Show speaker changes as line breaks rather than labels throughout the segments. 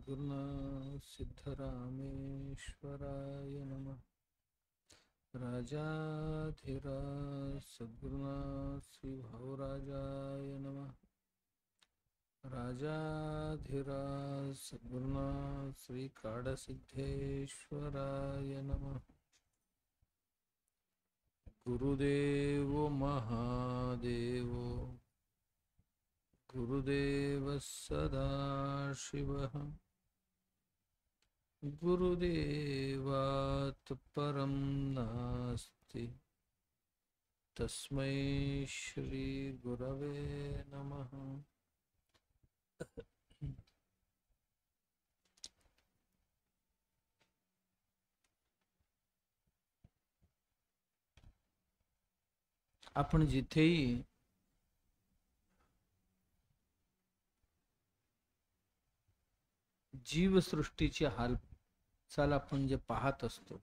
सद्गुरुनाथ सिद्धरामेश्वराय नमः। राजाधिराज सद्गुरुनाथ श्री भाऊराजाय नमः। राजाधिराज सद्गुरुनाथ श्री काडसिद्धेश्वराय नमः। गुरुदेव महादेव गुरुदेव सदाशिवः गुरुदेवात् परं नास्ति तस्मै श्री गुरवे नमः। आपण जिथेही जीवसृष्टीची हालचाल आपण जे पाहत असतो,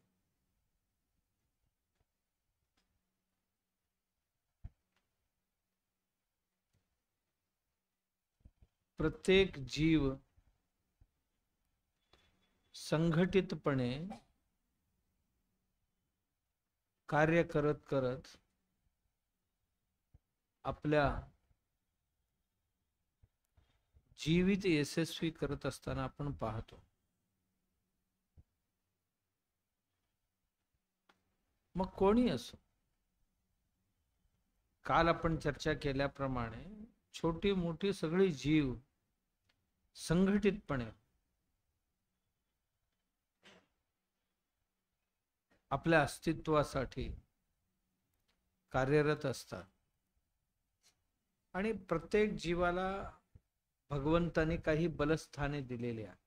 प्रत्येक जीव संघटितपणे कार्य करत करत आपल्या जीवित यशस्वी करत असताना आपण पाहतो। मग कोणी असो, काल आपण चर्चा केल्याप्रमाणे छोटी मोठी सगळी जीव संघटितपणे आपल्या अस्तित्वासाठी कार्यरत असतात आणि प्रत्येक जीवाला भगवंताने काही बलस्थाने दिलेली आहेत।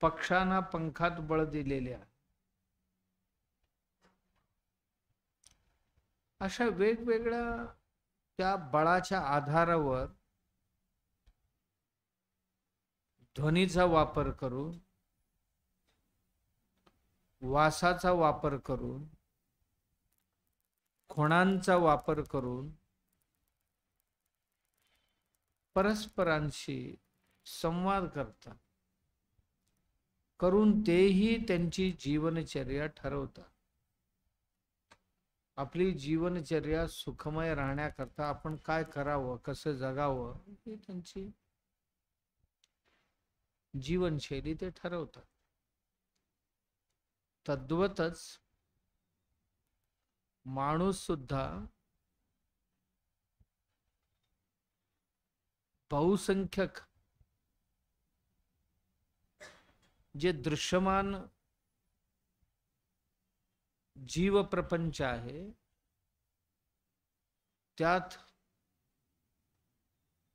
पक्षांना पंखात बळ दिलेले आहे। अशा वेगवेगळ्या त्या बळाच्या आधारावर ध्वनीचा वापर करून, वासाचा वापर करून, खुणांचा वापर करून परस्परांशी संवाद करतात, करून तेही त्यांची जीवनचर्या ठरवतात। आपली जीवनचर्या सुखमय राहण्याकरता आपण काय करावं, कसं जगावं, ही त्यांची जीवनशैली ते ठरवतात। तद्वतच माणूस सुद्धा बहुसंख्यक जे दृश्यमान जीव प्रपंच आहे, त्यात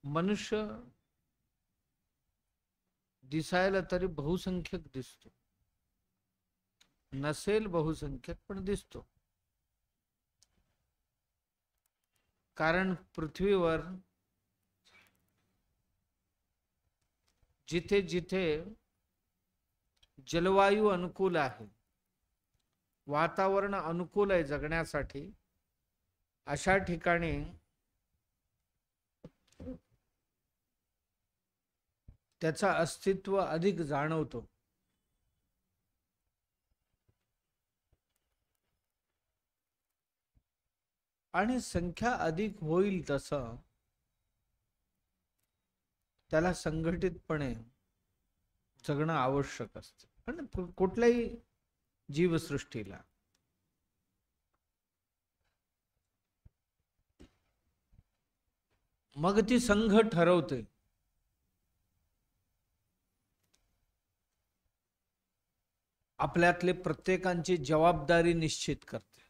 मनुष्य दिसायला तरी बहुसंख्यक दिसतो, नसेल बहुसंख्यक पण दिसतो। कारण पृथ्वीवर जिथे जिथे जलवायू अनुकूल आहे, वातावरण अनुकूल आहे जगण्यासाठी, अशा ठिकाणी त्याचा अस्तित्व अधिक जाणवतो। आणि संख्या अधिक होईल तसं त्याला संघटितपणे जगणं आवश्यक असतं। पण कुठल्याही जीवसृष्टीला मग ती संघ ठरवते आपल्यातले प्रत्येकांची जबाबदारी निश्चित करते,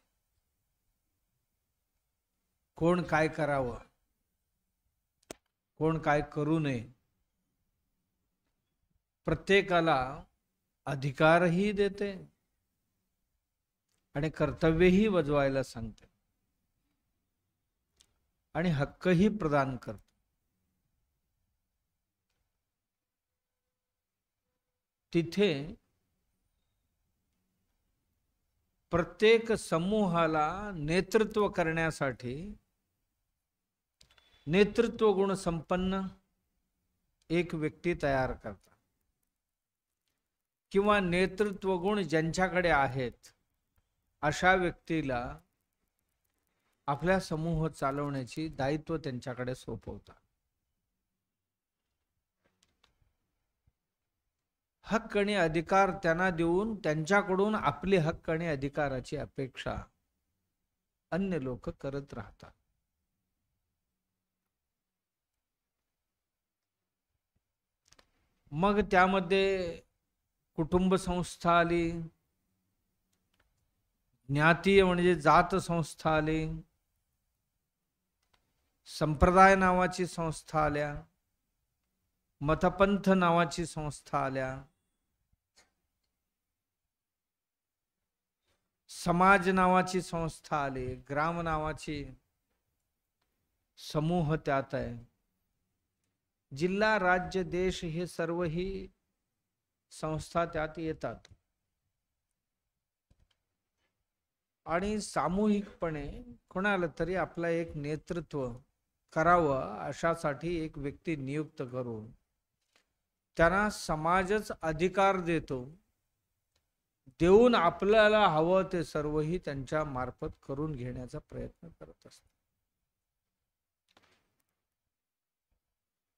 कोण काय करावं, कोण काय करू नये, प्रत्येकाला अधिकारही देते आणि कर्तव्यही बजवायला सांगते आणि हक्कही प्रदान करते. तिथे प्रत्येक समूहाला नेतृत्व करण्यासाठी नेतृत्व गुण संपन्न एक व्यक्ती तयार करतात किंवा नेतृत्व गुण ज्यांच्याकडे आहेत अशा व्यक्तीला आपल्या समूह चालवण्याची दायित्व त्यांच्याकडे सोपवतात. हक्क आणि अधिकार त्यांना देऊन त्यांच्याकडून आपले हक्क आणि अधिकाराची अपेक्षा अन्य लोक करत राहतात. मग त्यामध्ये कुटुंब संस्था आली, ज्ञातीय म्हणजे जात संस्था आली, संप्रदाय नावाची संस्था आल्या, मतपंथ नावाची संस्था आल्या, समाज नावाची संस्था आली, ग्राम नावाची समूह त्यात आहे, जिल्हा राज्य देश हे सर्व ही संस्था त्यात येतात. आणि सामूहिकपणे कोणाला तरी आपला एक नेतृत्व करावं अशासाठी एक व्यक्ती नियुक्त करून त्यांना समाजच अधिकार देतो, देऊन आपल्याला हवं ते सर्वही त्यांच्या मार्फत करून घेण्याचा प्रयत्न करत असतो.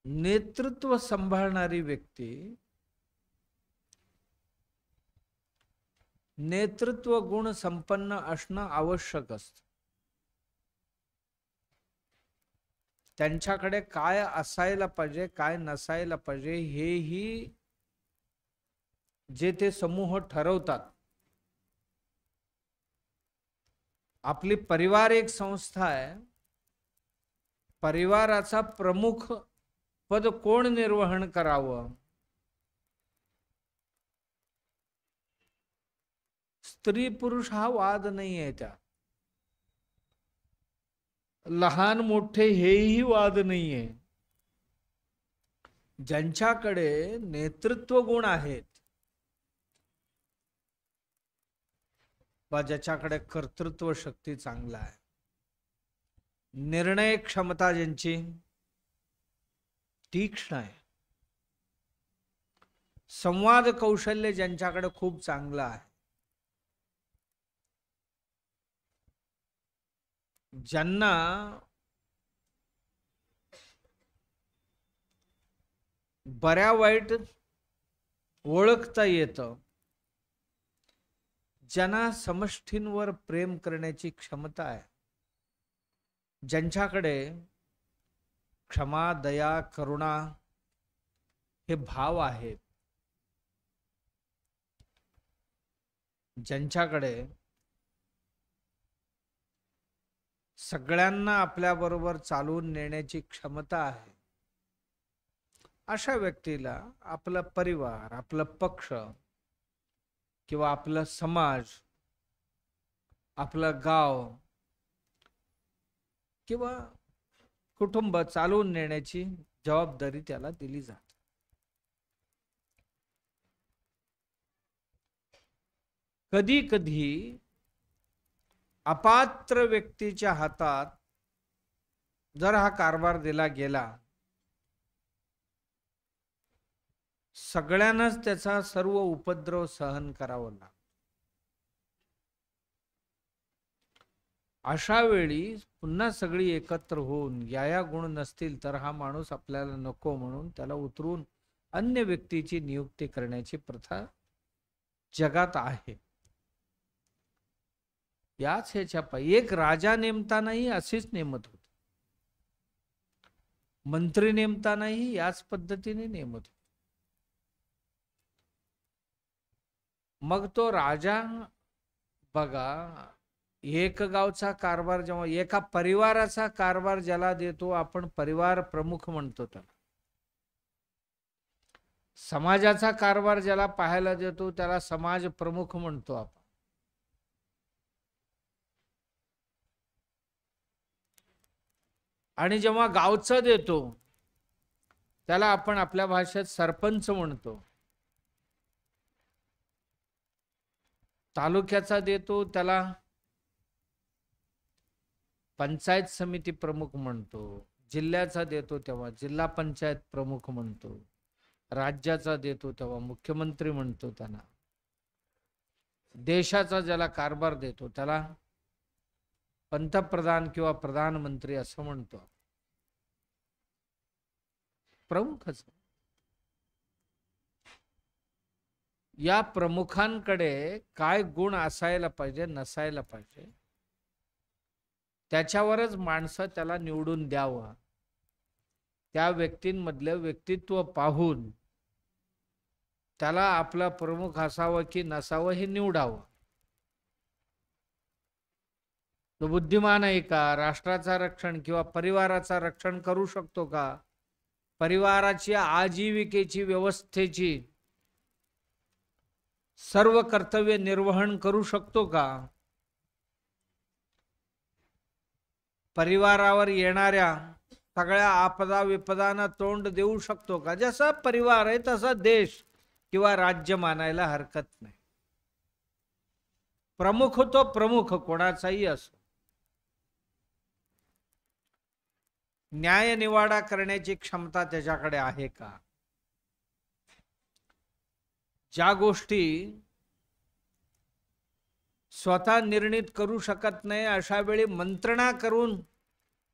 नेतृत्व सांभाळणारी व्यक्ती नेतृत्व गुण संपन्न असणं आवश्यक असतं. त्यांच्याकडे काय असायला पाहिजे, काय नसायला पाहिजे हेही जे ते समूह ठरवतात. आपली परिवार एक संस्था आहे, परिवाराचा प्रमुख पद कोण निर्वहन करावं, स्त्री पुरुष हा वाद नाही आहे, त्या लहान मोठे हेही वाद नाही आहे. ज्यांच्याकडे नेतृत्व गुण आहेत वा ज्याच्याकडे कर्तृत्व शक्ती चांगला आहे, निर्णय क्षमता ज्यांची तीक्ष्ण आहे, संवाद कौशल्य ज्यांच्याकडे खूप चांगलं आहे, ज्यांना बऱ्या वाईट ओळखता येतं, ज्यांना समष्टींवर प्रेम करण्याची क्षमता आहे, ज्यांच्याकडे क्षमा दया करुणा हे भाव आहेत, ज्यांच्याकडे सगळ्यांना आपल्या बरोबर चालवून नेण्याची क्षमता आहे, अशा व्यक्तीला आपला परिवार, आपला पक्ष किंवा आपला समाज, आपलं गाव किंवा कुटुंब चालवून नेण्याची जबाबदारी त्याला दिली जाते. कधी कधी अपात्र व्यक्तीच्या हातात जर हा कारभार दिला गेला, सगळ्यांनाच त्याचा सर्व उपद्रव सहन करावा लागतो. अशा वेळी पुन्हा सगळी एकत्र होऊन या गुण नसतील तर हा माणूस आपल्याला नको म्हणून त्याला उतरून अन्य व्यक्तीची नियुक्ती करण्याची प्रथा जगात आहे. याच ह्याच्या एक राजा नेमतानाही असेच नेमत होते. मंत्री नेमतानाही याच पद्धतीने नेमत होते. मग तो राजा बघा, एक गावचा कारभार जेव्हा एका परिवाराचा कारभार ज्याला देतो आपण परिवार प्रमुख म्हणतो त्याला. समाजाचा कारभार ज्याला पाहायला देतो त्याला समाज प्रमुख म्हणतो आपण. आणि जेव्हा गावचं देतो त्याला आपण आपल्या भाषेत सरपंच म्हणतो. तालुक्याचा देतो त्याला पंचायत समिती प्रमुख म्हणतो. जिल्ह्याचा देतो तेव्हा जिल्हा पंचायत प्रमुख म्हणतो. राज्याचा देतो तेव्हा मुख्यमंत्री म्हणतो त्यांना. देशाचा ज्याला कारभार देतो त्याला पंतप्रधान किंवा प्रधानमंत्री असं म्हणतो. प्रमुखच. या प्रमुखांकडे काय गुण असायला पाहिजे नसायला पाहिजे त्याच्यावरच माणसं त्याला निवडून द्यावं. त्या व्यक्तींमधलं व्यक्तित्व पाहून त्याला आपला प्रमुख असावं की नसावं हे निवडावं. तो बुद्धिमान आहे का? राष्ट्राचा रक्षण किंवा परिवाराचा रक्षण करू शकतो का? परिवाराची आजीविकेची व्यवस्थेची सर्व कर्तव्य निर्वहन करू शकतो का? परिवारावर येणाऱ्या सगळ्या आपदा विपदांना तोंड देऊ शकतो का? जसा परिवार आहे तसा देश किंवा राज्य मानायला हरकत नाही. प्रमुख तो प्रमुख कोणाचाही असो. न्याय निवाडा करण्याची क्षमता त्याच्याकडे आहे का? ज्या गोष्टी स्वतः निर्णित करू शकत नाही अशा वेळी मंत्रणा करून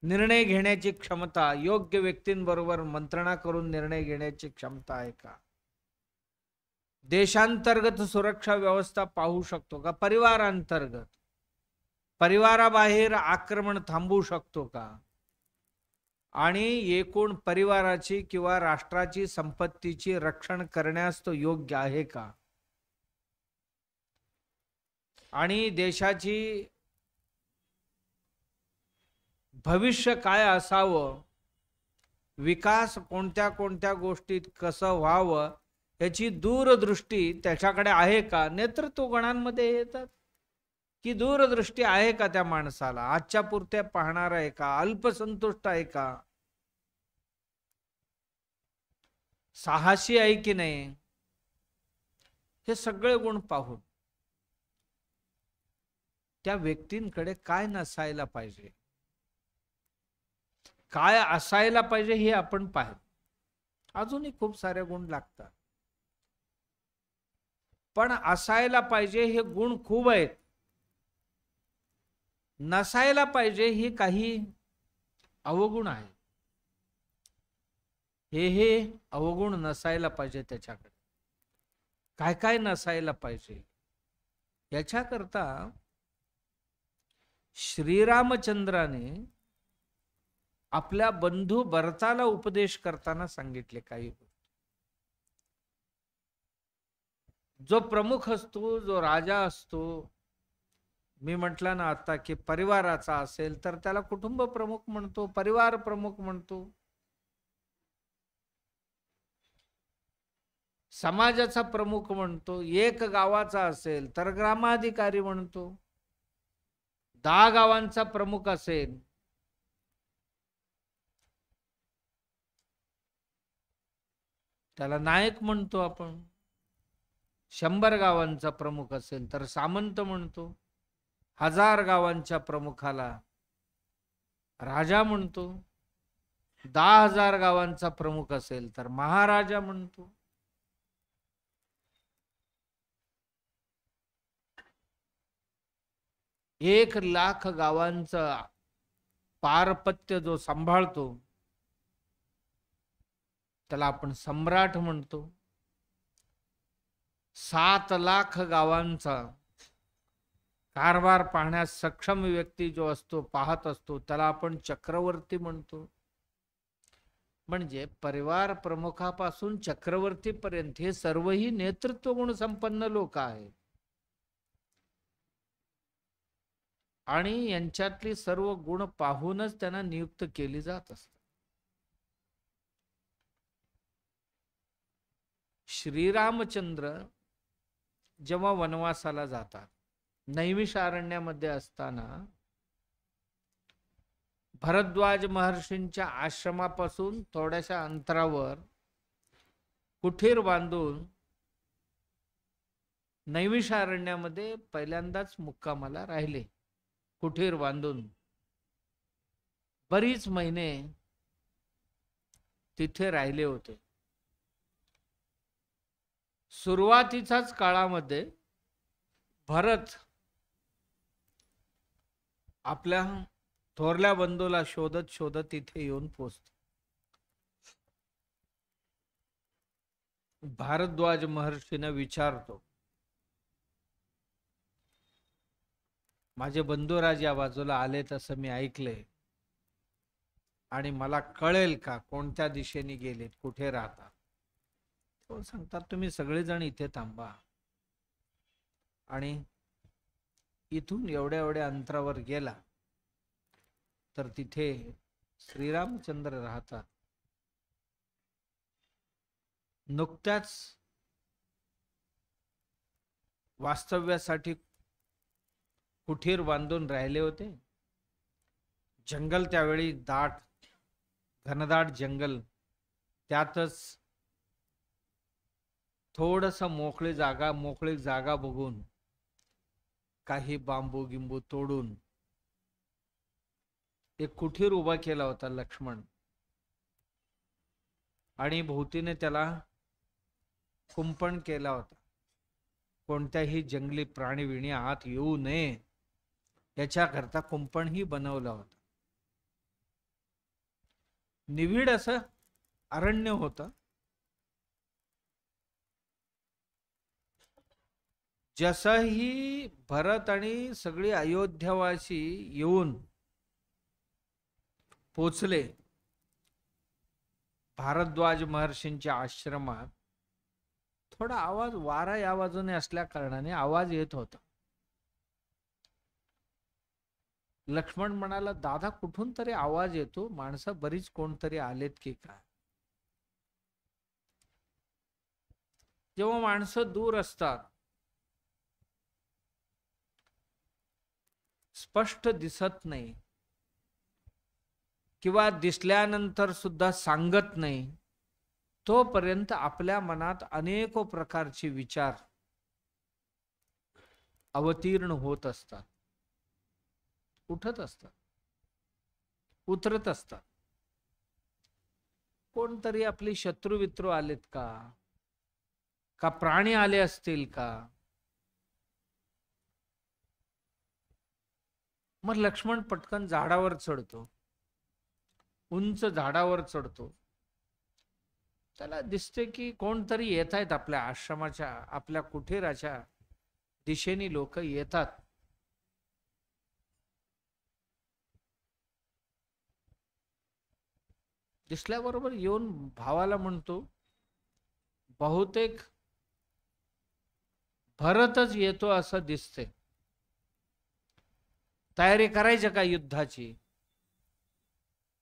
निर्णय घेण्याची क्षमता, योग्य व्यक्तींबरोबर मंत्रणा करून निर्णय घेण्याची क्षमता आहे का? देशांतर्गत सुरक्षा व्यवस्था पाहू शकतो का? परिवारांतर्गत, परिवाराबाहेर आक्रमण थांबवू शकतो का? आणि एकूण परिवाराची किंवा राष्ट्राची संपत्तीची रक्षण करण्यास तो योग्य आहे का? आणि देशाची भविष्य काय असावं, विकास कोणत्या कोणत्या गोष्टीत कसं व्हावं याची दूरदृष्टी त्याच्याकडे आहे का? नेतृत्व गणांमध्ये येतात की दूरदृष्टी आहे का त्या माणसाला? आजच्या पुरत्या पाहणार आहे का? अल्पसंतुष्ट आहे का? साहसी आहे की नाही? हे सगळे गुण पाहून त्या व्यक्तींकडे काय नसायला पाहिजे, काय असायला पाहिजे हे आपण पाहतो. अजूनही खूप सारे गुण लागतात, पण असायला पाहिजे हे गुण खूप आहेत. नसायला पाहिजे ही काही अवगुण आहे. हे अवगुण नसायला पाहिजे. त्याच्याकडे काय काय नसायला पाहिजे याच्याकरता श्रीरामचंद्राने आपल्या बंधू भरताला उपदेश करताना सांगितले काही. जो प्रमुख असतो, जो राजा असतो, मी म्हटलं ना आता की परिवाराचा असेल तर त्याला कुटुंब प्रमुख म्हणतो, परिवार प्रमुख म्हणतो. समाजाचा प्रमुख म्हणतो. एक गावाचा असेल तर ग्रामाधिकारी म्हणतो. 10 गावांचा प्रमुख असेल त्याला नायक म्हणतो आपण. 100 गावांचा प्रमुख असेल तर सामंत म्हणतो. 1000 गावांच्या प्रमुखाला राजा म्हणतो. 10,000 गावांचा प्रमुख असेल तर महाराजा म्हणतो. एक 1,00,000 गावांचा पारपत्य जो सांभाळतो त्याला आपण सम्राट म्हणतो. 7,00,000 गावांचा कारभार पाहण्यास सक्षम व्यक्ती जो असतो, पाहत असतो, त्याला आपण चक्रवर्ती म्हणतो. म्हणजे परिवार प्रमुखापासून चक्रवर्ती पर्यंत हे सर्वही नेतृत्व गुण संपन्न लोक आहेत आणि यांच्यातली सर्व गुण पाहूनच त्यांना नियुक्त केली जात असतात. श्रीरामचंद्र जेव्हा वनवासाला जातात, नैमिषारण्यामध्ये असताना भरद्वाज महर्षींच्या आश्रमापासून थोड्याशा अंतरावर कुटीर बांधून नैमिषारण्यामध्ये पहिल्यांदाच मुक्कामाला राहिले. कुटीर बांधून बरीच महिने तिथे राहिले होते. सुरुवातीच्याच काळामध्ये भरत आपल्या थोरल्या बंधूला शोधत शोधत इथे येऊन पोचतो. भारद्वाज महर्षीने विचारतो, माझे बंधुराज या बाजूला आले तसं मी ऐकले आणि मला कळेल का कोणत्या दिशेने गेलेत, कुठे राहतात? तो सांगतात, तुम्ही सगळेजण इथे थांबा आणि इथून एवढ्या एवढ्या अंतरावर गेला तर तिथे श्रीरामचंद्र राहतात. नुकत्याच वास्तव्यासाठी कुटीर बांधून राहिले होते. जंगल त्यावेळी दाट, घनदाट जंगल, त्यातच थोडस मोकळी जागा बघून काही बांबू गिंबू तोडून एक कुटीर उभा केला होता लक्ष्मण आणि भोवतीने त्याला कुंपण केला होता. कोणत्याही जंगली प्राणीविणी आत येऊ नये याच्याकरता कुंपणही बनवला होता. निविड असं अरण्य होतं. जसही भरत आणि सगळी अयोध्यावासी येऊन पोचले भारद्वाज महर्षींच्या आश्रमात, थोडा आवाज, वारा या बाजूने असल्या कारणाने आवाज येत होता. लक्ष्मण म्हणाला, दादा कुठून तरी आवाज येतो, माणसं बरीच कोणतरी आलेत की काय? जेव्हा माणसं दूर असतात, स्पष्ट दिसत नाही किंवा दिसल्यानंतर सुद्धा सांगत नाही, तोपर्यंत आपल्या मनात अनेक प्रकारचे विचार अवतीर्ण होत असतात, उठत असतात, उतरत असतात. कोणतरी आपली शत्रुमित्र आलेत का प्राणी आले असतील का? मग लक्ष्मण पटकन झाडावर चढतो, उंच झाडावर चढतो. त्याला दिसते की कोणतरी येत आहेत आपल्या आश्रमाच्या, आपल्या कुटीराच्या दिशेने लोक येतात. दिसल्याबरोबर येऊन भावाला म्हणतो, बहुतेक भरतच येतो असं दिसते, तयारी करायची का युद्धाची?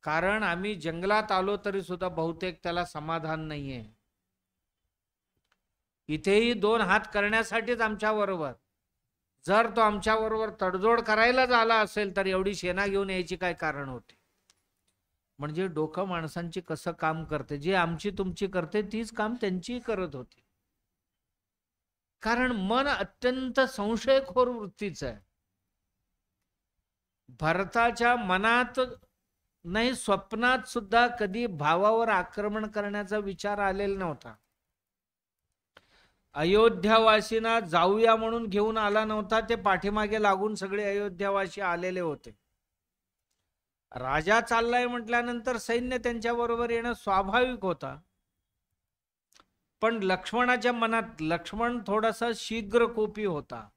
कारण आम्ही जंगलात आलो तरी सुद्धा बहुतेक त्याला समाधान नाहीये. इथेही 2 हात करण्यासाठीच आमच्या बरोबर, जर तो आमच्या बरोबर तडजोड करायलाच आला असेल तर एवढी सेना घेऊन यायची काय कारण होते? म्हणजे डोकं माणसांची कसं काम करते, जे आमची तुमची करते तीच काम त्यांची करत होती. कारण मन अत्यंत संशयखोर वृत्तीचं आहे. भरताच्या मनात नाही, स्वप्नात सुद्धा कधी भावावर आक्रमण करण्याचा विचार आलेला नव्हता. अयोध्यावासींना जाऊया म्हणून घेऊन आला नव्हता, ते पाठीमागे लागून सगळे अयोध्यावासी आलेले होते. राजा चाललाय म्हटल्यानंतर सैन्य त्यांच्या बरोबर येणं स्वाभाविक होता. पण लक्ष्मणाच्या मनात, लक्ष्मण थोडासा शीघ्रकोपी होता.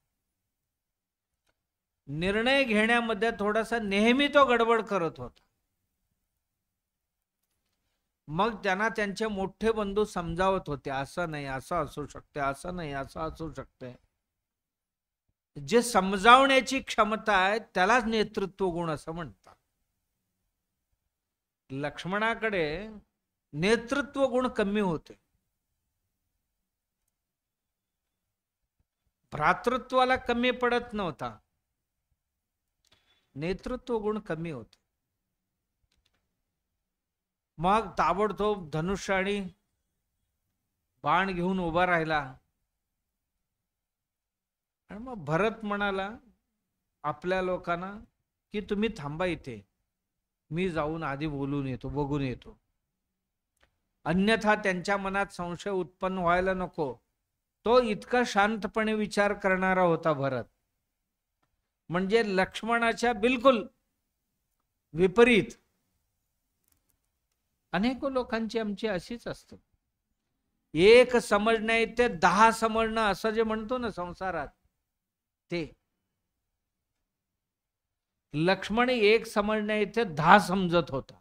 निर्णय घेण्यामध्ये थोडासा नेहमी तो गडबड करत होता. मग त्यांना त्यांचे मोठे बंधू समजावत होते, असं नाही, असं असू शकते, असं नाही, असं असू शकते. जे समजावण्याची क्षमता आहे त्यालाच नेतृत्व गुण असं म्हणतात. लक्ष्मणाकडे नेतृत्व गुण कमी होते. भ्रातृत्वाला कमी पडत नव्हता, नेतृत्व गुण कमी होते. मग ताबडतोब धनुष्य आणि बाण घेऊन उभा राहिला. आणि मग भरत म्हणाला आपल्या लोकांना की तुम्ही थांबा इथे, मी जाऊन आधी बोलून येतो, बघून येतो. अन्यथा त्यांच्या मनात संशय उत्पन्न व्हायला नको. तो इतका शांतपणे विचार करणारा होता भरत, म्हणजे लक्ष्मणाच्या बिलकुल विपरीत. अनेक लोकांची आमची अशीच असतं, एक समजणे ते 10 समजणं असं जे म्हणतो ना संसारात, ते लक्ष्मण एक समजणे ते 10 समजत होता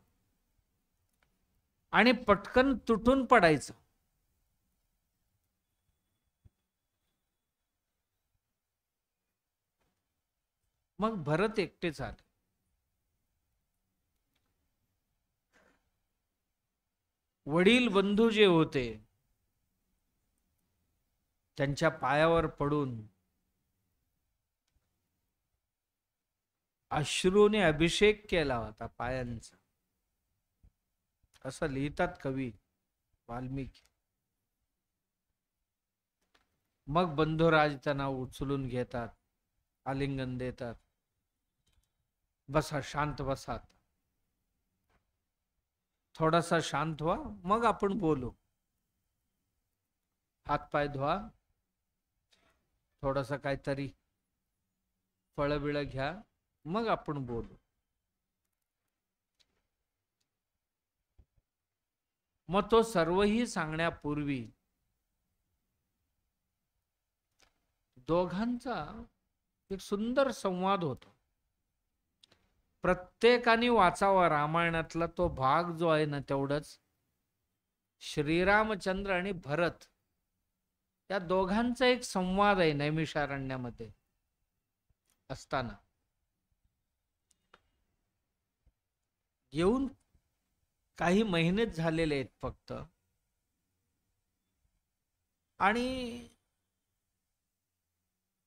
आणि पटकन तुटून पडायचं. मग भरत एकटेच आले. वडील बंधू जे होते त्यांच्या पायावर पडून अश्रूने अभिषेक केला होता पायांचा, असं लिहितात कवी वाल्मिकी. मग बंधुराज त्यांना उचलून घेतात, आलिंगन देतात. बसा, शांत बसा, थोडासा शांत व्हा, मग आपण बोलू. हातपाय धुवा, थोडासा काहीतरी फळं बिळं घ्या, मग आपण बोलू. मग तो सर्वही सांगण्यापूर्वी दोघांचा एक सुंदर संवाद होतो. प्रत्येकाने वाचावा रामायणातला तो भाग जो आहे ना, तेवढंच. श्रीरामचंद्र आणि भरत या दोघांचा एक संवाद आहे नैमिषारण्यामध्ये असताना. येऊन काही महिनेच झालेले आहेत फक्त, आणि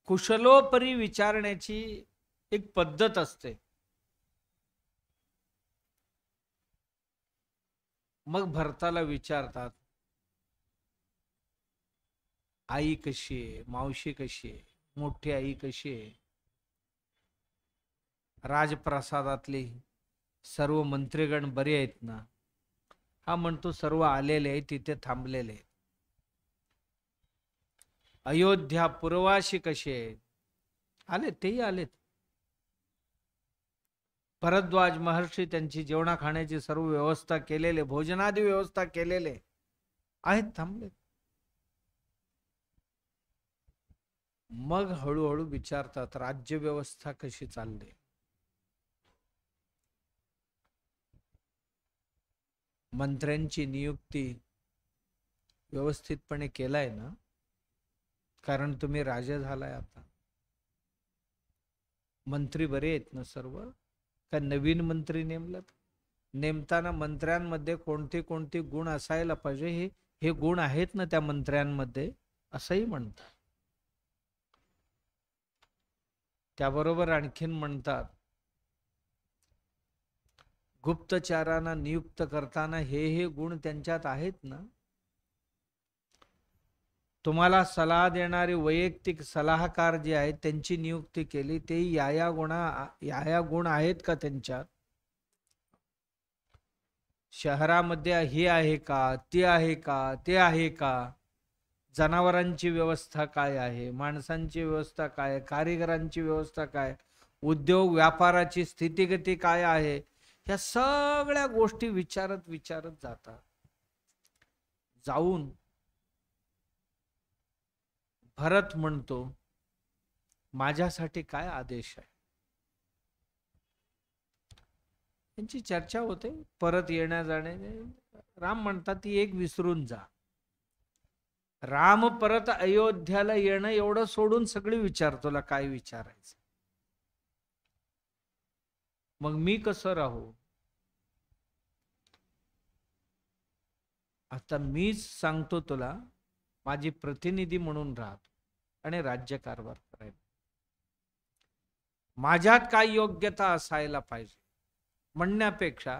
कुशलोपरी विचारण्याची एक पद्धत असते. मग भरताला विचारतात, आई कशी आहे, मावशी कशी आहे, मोठी आई कशी आहे, राजप्रसादातली सर्व मंत्रीगण बरे आहेत ना? हा म्हणतो सर्व आलेले आहेत, तिथे थांबलेले आहेत. अयोध्या पुरवाशी कशी आहे? आले, तेही आलेत. भरद्वाज महर्षी त्यांची जेवणा खाण्याची सर्व व्यवस्था केलेले, भोजनादी व्यवस्था केलेले आहेत, थांबले. मग हळूहळू विचारतात राज्य व्यवस्था कशी चालली, मंत्र्यांची नियुक्ती व्यवस्थितपणे केलाय ना? कारण तुम्ही राजा झालाय आता. मंत्री बरे आहेत ना सर्व? का नवीन मंत्री नेमलात? नेमताना मंत्र्यांमध्ये कोणते कोणते गुण असायला पाहिजे, हे गुण आहेत ना त्या मंत्र्यांमध्ये, असंही म्हणतात. त्याबरोबर आणखीन म्हणतात, गुप्तचारांना नियुक्त करताना हे गुण त्यांच्यात आहेत ना? तुम्हाला सल्ला देणारे वैयक्तिक सल्लागार जे आहेत त्यांची नियुक्ती केली, ते या गुण आहेत का त्यांच्यात? शहरामध्ये हे आहे का, ते आहे का, ते आहे का? जनावरांची व्यवस्था काय आहे, माणसांची व्यवस्था काय, कारिगरांची व्यवस्था काय, उद्योग व्यापाराची स्थितीगती काय आहे, ह्या सगळ्या गोष्टी विचारत विचारत जातात. जाऊन भरत म्हणतो, माझ्यासाठी काय आदेश आहे? यांची चर्चा होते परत येण्या जाणे. राम म्हणतात ती एक विसरून जा. राम परत अयोध्याला येणं एवढं सोडून सगळी विचार तुला काय विचारायचं. मग मी कसं राहू. आता मीच सांगतो तुला, माझी प्रतिनिधी म्हणून राहतो आणि राज्यकारभार करायला. माझ्यात काय योग्यता असायला पाहिजे म्हणण्यापेक्षा,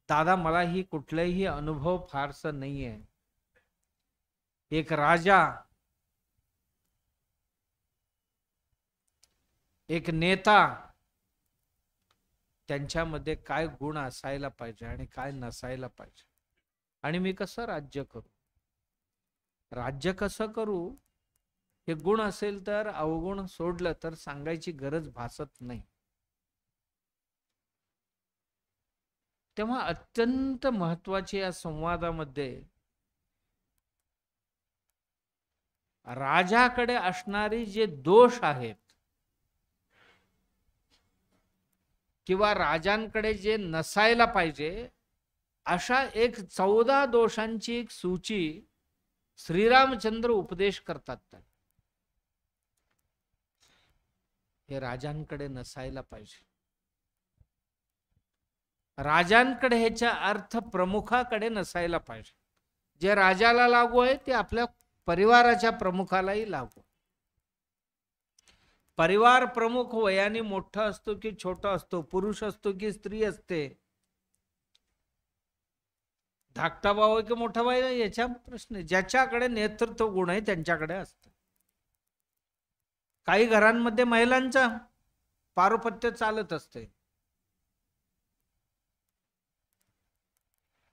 दादा मला ही कुठलाही अनुभव फारसा नाहीये. एक राजा, एक नेता, त्यांच्यामध्ये काय गुण असायला पाहिजे आणि काय नसायला पाहिजे, आणि मी कसं राज्य करू. राज्य कसं करू हे गुण असेल तर, अवगुण सोडलं तर सांगायची गरज भासत नाही. तेव्हा अत्यंत महत्वाची या संवादामध्ये राजाकडे असणारी जे दोष आहेत किंवा राजांकडे जे नसायला पाहिजे, अशा एक 14 दोषांची एक सूची श्रीरामचंद्र उपदेश करतात. हे राजांकडे नसायला पाहिजे. राजांकडे ह्याचा अर्थ प्रमुखाकडे नसायला पाहिजे. जे राजाला लागू आहे ते आपल्या परिवाराच्या प्रमुखालाही लागू. परिवार प्रमुख वयाने मोठा असतो की छोटा असतो, पुरुष असतो की स्त्री असते, धाकटा भाऊ की मोठा भाऊ याच्या प्रश्न. ज्याच्याकडे नेतृत्व गुण आहे त्यांच्याकडे असतं. काही घरांमध्ये महिलांचा पारुपत्य चालत असते,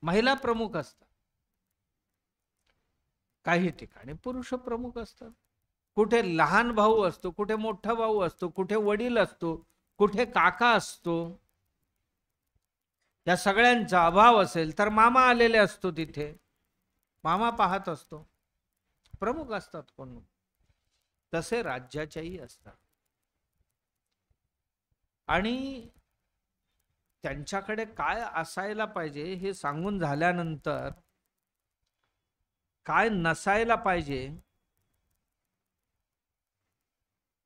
महिला प्रमुख असतात. काही ठिकाणी पुरुष प्रमुख असतात. कुठे लहान भाऊ असतो, कुठे मोठा भाऊ असतो, कुठे वडील असतो, कुठे काका असतो. या सगळ्यांचा अभाव असेल तर मामा आलेले असतो, तिथे मामा पाहत असतो. प्रमुख असतात कोण. तसे राज्याच्याही असतात. आणि त्यांच्याकडे काय असायला पाहिजे हे सांगून झाल्यानंतर काय नसायला पाहिजे,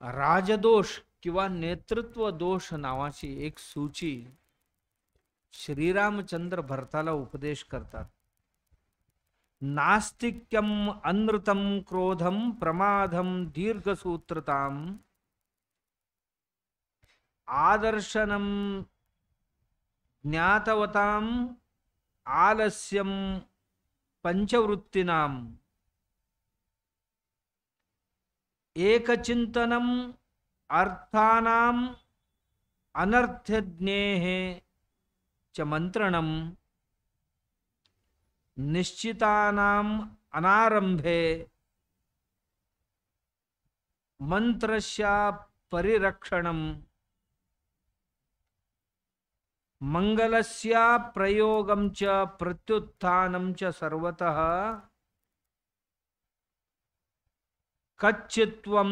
राजदोष किंवा नेतृत्व दोष नावाची एक सूची श्रीरामचंद्र भरताला उपदेश करतात. नास्तिक्यम अनृतम क्रोधम प्रमादम दीर्घसूत्रताम आदर्शनम ज्ञातवताम आलस्यम पंचवृत्तीनाम एकचिंतनम अर्थानाम अनर्थज्ञेः च मंत्रणम निश्चितानाम अनारंभे मंत्रस्य परिरक्षणम मंगलस्य प्रयोगम च प्रत्युत्थानम च सर्वतः कच्चित्वं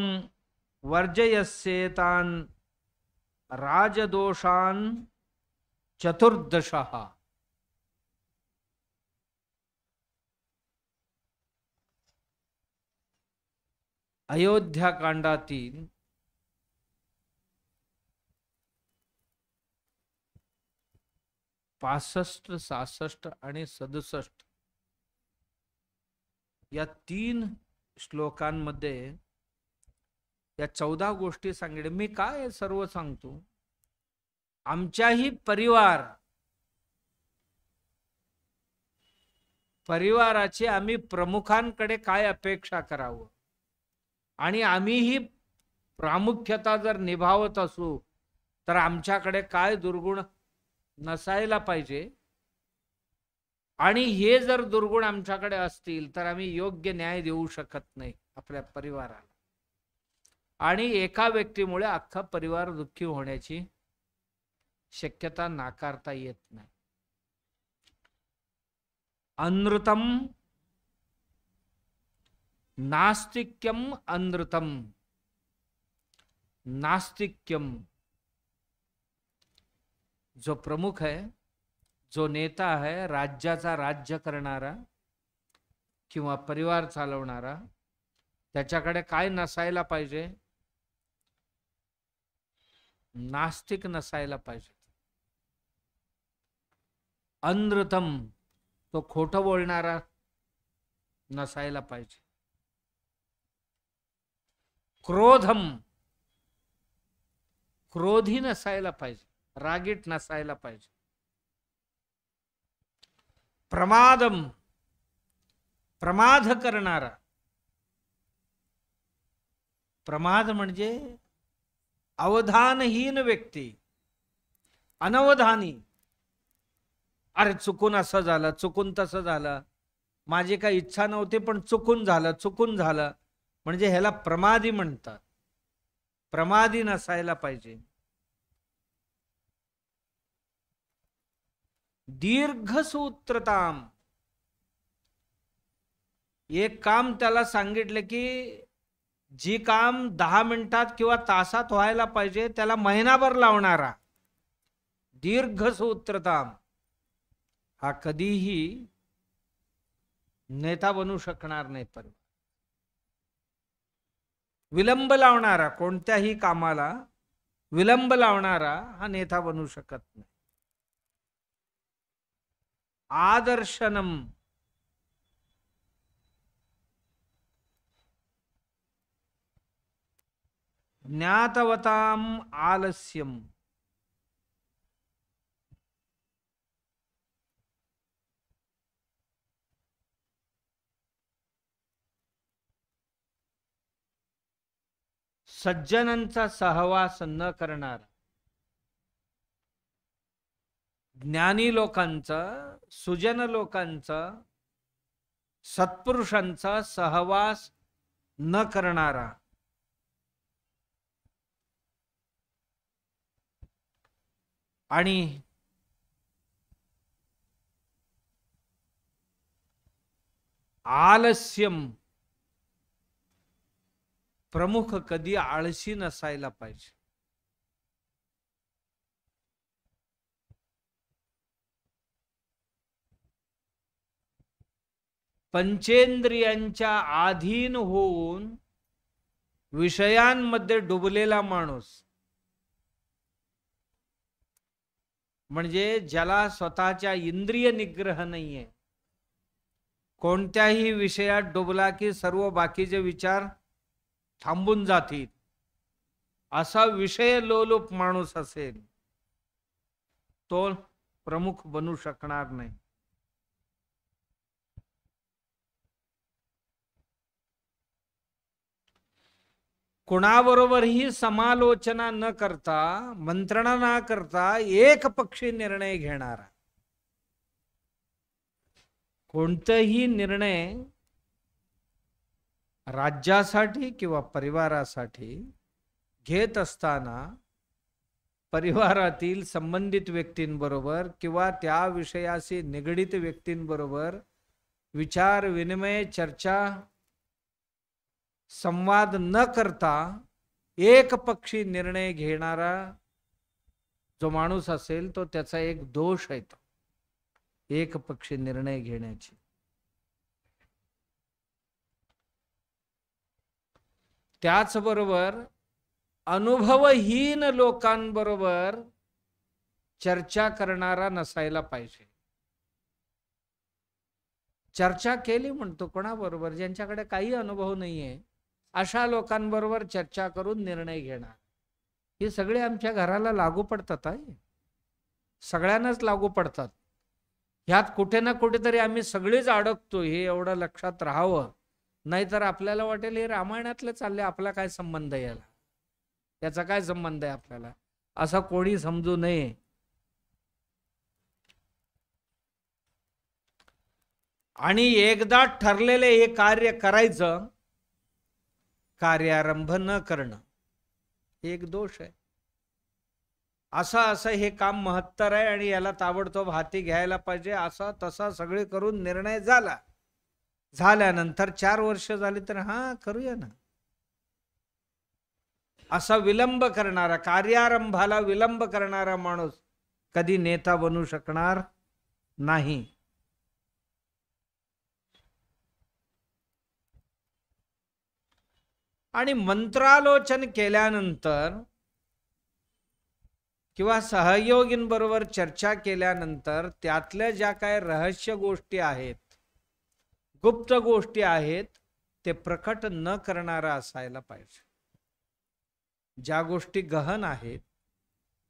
वर्जयस्येतान् राजदोषान् चतुर्दशः. अयोध्या कांडातील 65, 66 आणि 67 या 3 श्लोकांमध्ये या 14 गोष्टी सांगितल्या. मी काय सर्व सांगतो, आमच्याही परिवाराचे आम्ही प्रमुखांकडे काय अपेक्षा करावं, आणि आम्हीही प्रामुख्यता जर निभावत असू तर आमच्याकडे काय दुर्गुण नसायला पाहिजे, आणि हे जर दुर्गुण आमच्याकडे असतील तर आम्ही योग्य न्याय देऊ शकत नाही आपल्या परिवाराला, आणि एका व्यक्तीमुळे अख्खा परिवार दुःखी होण्याची शक्यता नाकारता येत नाही. अनृतम नास्तिक्यम अनृतम. नास्तिक्यम जो प्रमुख आहे, जो नेता आहे, राज्याचा राज्य करणारा किंवा परिवार चालवणारा, त्याच्याकडे काय नसायला पाहिजे? नास्तिक नसायला पाहिजे. अनृतम, तो खोटं बोलणारा नसायला पाहिजे. क्रोधम, क्रोधी नसायला पाहिजे, रागीट नसायला पाहिजे. प्रमादम, प्रमाद करणारा. प्रमाद म्हणजे अवधानहीन व्यक्ती, अनवधानी. अरे चुकून असं झालं, चुकून तसं झालं, माझी काही इच्छा नव्हती पण चुकून झालं, चुकून झालं, म्हणजे ह्याला प्रमादी म्हणतात. प्रमादी नसायला पाहिजे. दीर्घसूत्रताम, एक काम त्याला सांगितलं की जी काम 10 मिनिटात किंवा तासात व्हायला पाहिजे त्याला महिनाभर लावणारा. दीर्घसूत्रताम हा कधीही नेता बनू शकणार नाही. पण विलंब लावणारा, कोणत्याही कामाला विलंब लावणारा हा नेता बनू शकत नाही. आदर्शनम, ज्ञातवताम आलस्यम, सज्जनांचा सहवास न करणारा. ज्ञानी लोकांचा, सुजन लोकांचा, सत्पुरुषांचा सहवास न करणारा. आणि आलस्यम, प्रमुख कधी आळशी नसायला पाहिजे. पंचेंद्रियांच्या अधीन होऊन विषयांमध्ये डुबलेला माणूस, म्हणजे ज्याला स्वतःच्या इंद्रिय निग्रह नाहीये, कोणत्याही विषयात डुबला की सर्व बाकीचे विचार थांबून जातील, असा विषय लोलुप माणूस असेल तो प्रमुख बनू शकणार नाही. कुणाबरोबरही समालोचना न करता, मंत्रणा न करता एक पक्षी निर्णय घेणारा. कोणताही निर्णय राज्यासाठी किंवा परिवारासाठी घेत असताना परिवारातील संबंधित व्यक्तींबरोबर किंवा त्या विषयाशी निगडित व्यक्तींबरोबर विचार विनिमय, चर्चा, संवाद न करता एक पक्षी निर्णय घेणारा जो माणूस असेल तो त्याचा एक दोष आहे. तो एक पक्षी निर्णय घेण्याची. त्याचबरोबर अनुभवहीन लोकांबरोबर चर्चा करणारा नसायला पाहिजे. चर्चा केली म्हणतो कोणाबरोबर? ज्यांच्याकडे काही अनुभव नाहीये अशा लोकांबरोबर चर्चा करून निर्णय घेणार. हे सगळे आमच्या घराला लागू पडतात आहे, सगळ्यांनाच लागू पडतात. ह्यात कुठे ना कुठेतरी आम्ही सगळेच अडकतो, हे एवढं लक्षात राहावं. नाहीतर आपल्याला वाटेल हे रामायणातलं चालले, आपला काय संबंध आहे याला, याचा काय संबंध आहे आपल्याला, असं कोणी समजू नये. आणि एकदा ठरलेले हे कार्य करायचं, कार्यारंभ न करणं एक दोष आहे. असं हे काम महत्तर आहे आणि याला ताबडतोब हाती घ्यायला पाहिजे, असा तसा सगळे करून निर्णय झाला. झाल्यानंतर 4 वर्ष झाली तर हा करूया ना, असा विलंब करणारा, कार्यारंभाला विलंब करणारा माणूस कधी नेता बनू शकणार नाही. आणि मंत्रालोचन केल्यानंतर किंवा सहयोगींबरोबर चर्चा केल्यानंतर त्यातल्या ज्या काय रहस्य गोष्टी आहेत, गुप्त गोष्टी आहेत, ते प्रकट न करणारा असायला पाहिजे. ज्या गोष्टी गहन आहेत,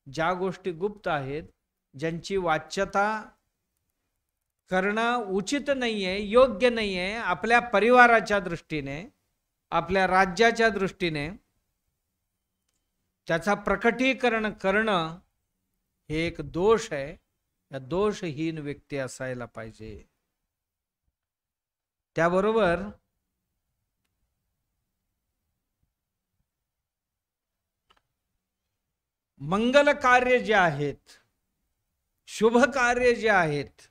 ज्या गोष्टी गुप्त आहेत, ज्यांची वाच्यता करणं उचित नाहीये, योग्य नाहीये, आपल्या परिवाराच्या दृष्टीने, आपल्या राज्याच्या दृष्टीने, त्याचा प्रकटीकरण करणं हे एक दोष आहे. या दोषहीन व्यक्ती असायला पाहिजे. त्याबरोबर मंगल कार्य जे आहेत, शुभ कार्य जे आहेत,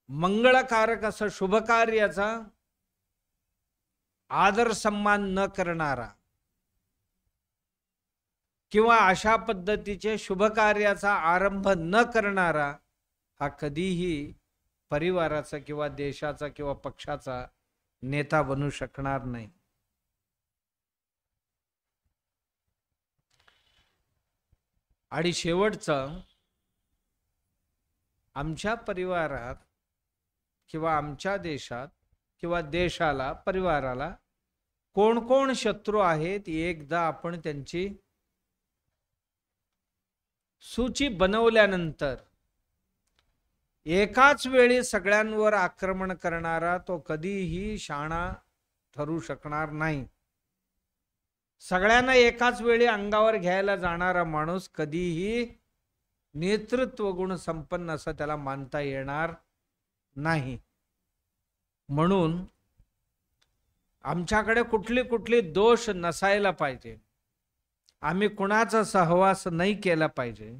मंगळकारक असं शुभ कार्याचा आदर सन्मान न करणारा किंवा अशा पद्धतीचे शुभ कार्याचा आरंभ न करणारा हा कधीही परिवाराचा किंवा देशाचा किंवा पक्षाचा नेता बनू शकणार नाही. आणि शेवटचं, आमच्या परिवारात किंवा आमच्या देशात किंवा देशाला, परिवाराला कोण कोण शत्रू आहेत, एकदा आपण त्यांची सूची बनवल्यानंतर एकाच वेळी सगळ्यांवर आक्रमण करणारा तो कधीही शहाणा ठरू शकणार नाही. सगळ्यांना एकाच वेळी अंगावर घ्यायला जाणारा माणूस कधीही नेतृत्व गुण संपन्न असं त्याला मानता येणार नाही. म्हणून आमच्याकडे कुठली दोष नसायला पाहिजे. आम्ही कुणाचा सहवास नाही केला पाहिजे.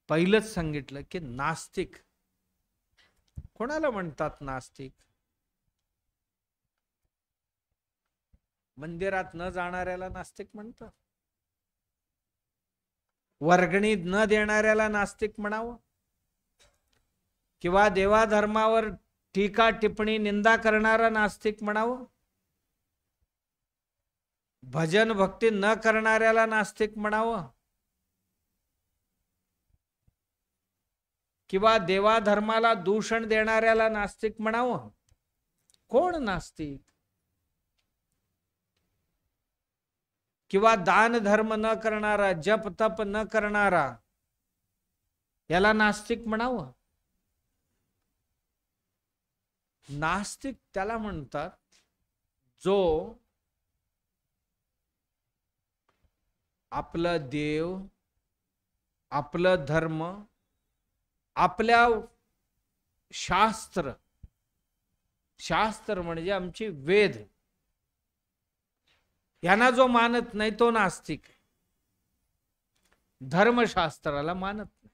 पहिलंच सांगितलं की नास्तिक कोणाला म्हणतात? नास्तिक मंदिरात न जाणाऱ्याला नास्तिक म्हणतात. वर्गणी न देणाऱ्याला नास्तिक म्हणावं, किंवा देवाधर्मावर टीका टिप्पणी निंदा करणारा नास्तिक म्हणावं, भजन भक्ती न करणाऱ्याला नास्तिक म्हणावं, किंवा देवाधर्माला दूषण देणाऱ्याला नास्तिक म्हणावं. कोण नास्तिक? किंवा दान धर्म न करणारा, जप तप न करणारा, याला नास्तिक म्हणावं? नास्तिक त्याला म्हणतात जो आपलं देव, आपलं धर्म, आपल्या शास्त्र, शास्त्र म्हणजे आमची वेद, यांना जो मानत नाही तो नास्तिक. धर्मशास्त्राला मानत नाही.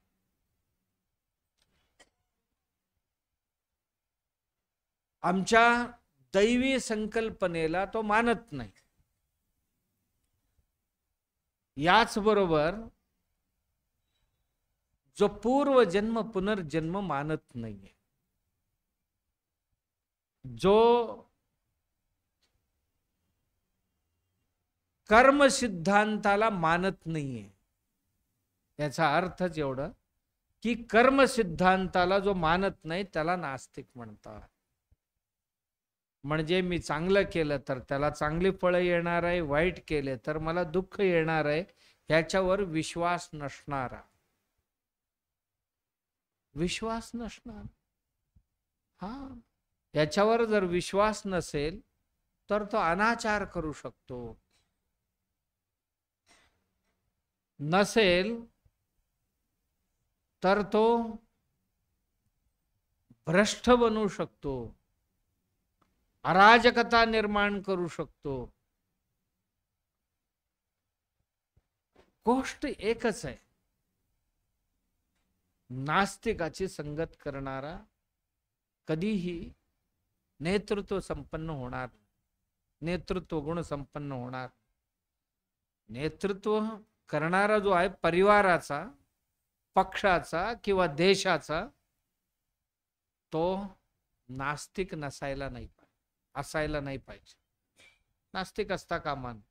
आमच्या दैवी संकल्पनेला तो मानत नाही. याच बरोबर जो पूर्वजन्म पुनर्जन्म मानत नाहीये, जो कर्म सिद्धांताला मानत नाहीये, याचा अर्थच एवढं की कर्म सिद्धांताला जो मानत नाही त्याला नास्तिक म्हणतात. म्हणजे मी चांगलं केलं तर त्याला चांगली फळं येणार आहे, वाईट केले तर मला दुःख येणार आहे, याच्यावर विश्वास नसणारा. विश्वास नसणार, हा, याच्यावर जर विश्वास नसेल तर तो अनाचार करू शकतो, नसेल तर तो भ्रष्ट बनू शकतो, अराजकता निर्माण करू शकतो. गोष्ट एकच आहे, नास्तिकाची संगत करणारा कधीही नेतृत्व संपन्न होणार, नेतृत्व गुण संपन्न होणार. नेतृत्व करणारा जो आहे परिवाराचा, पक्षाचा किंवा देशाचा, तो नास्तिक नसायला नाही पाहिजे, असायला नाही पाहिजे. नास्तिक असता कामा नये.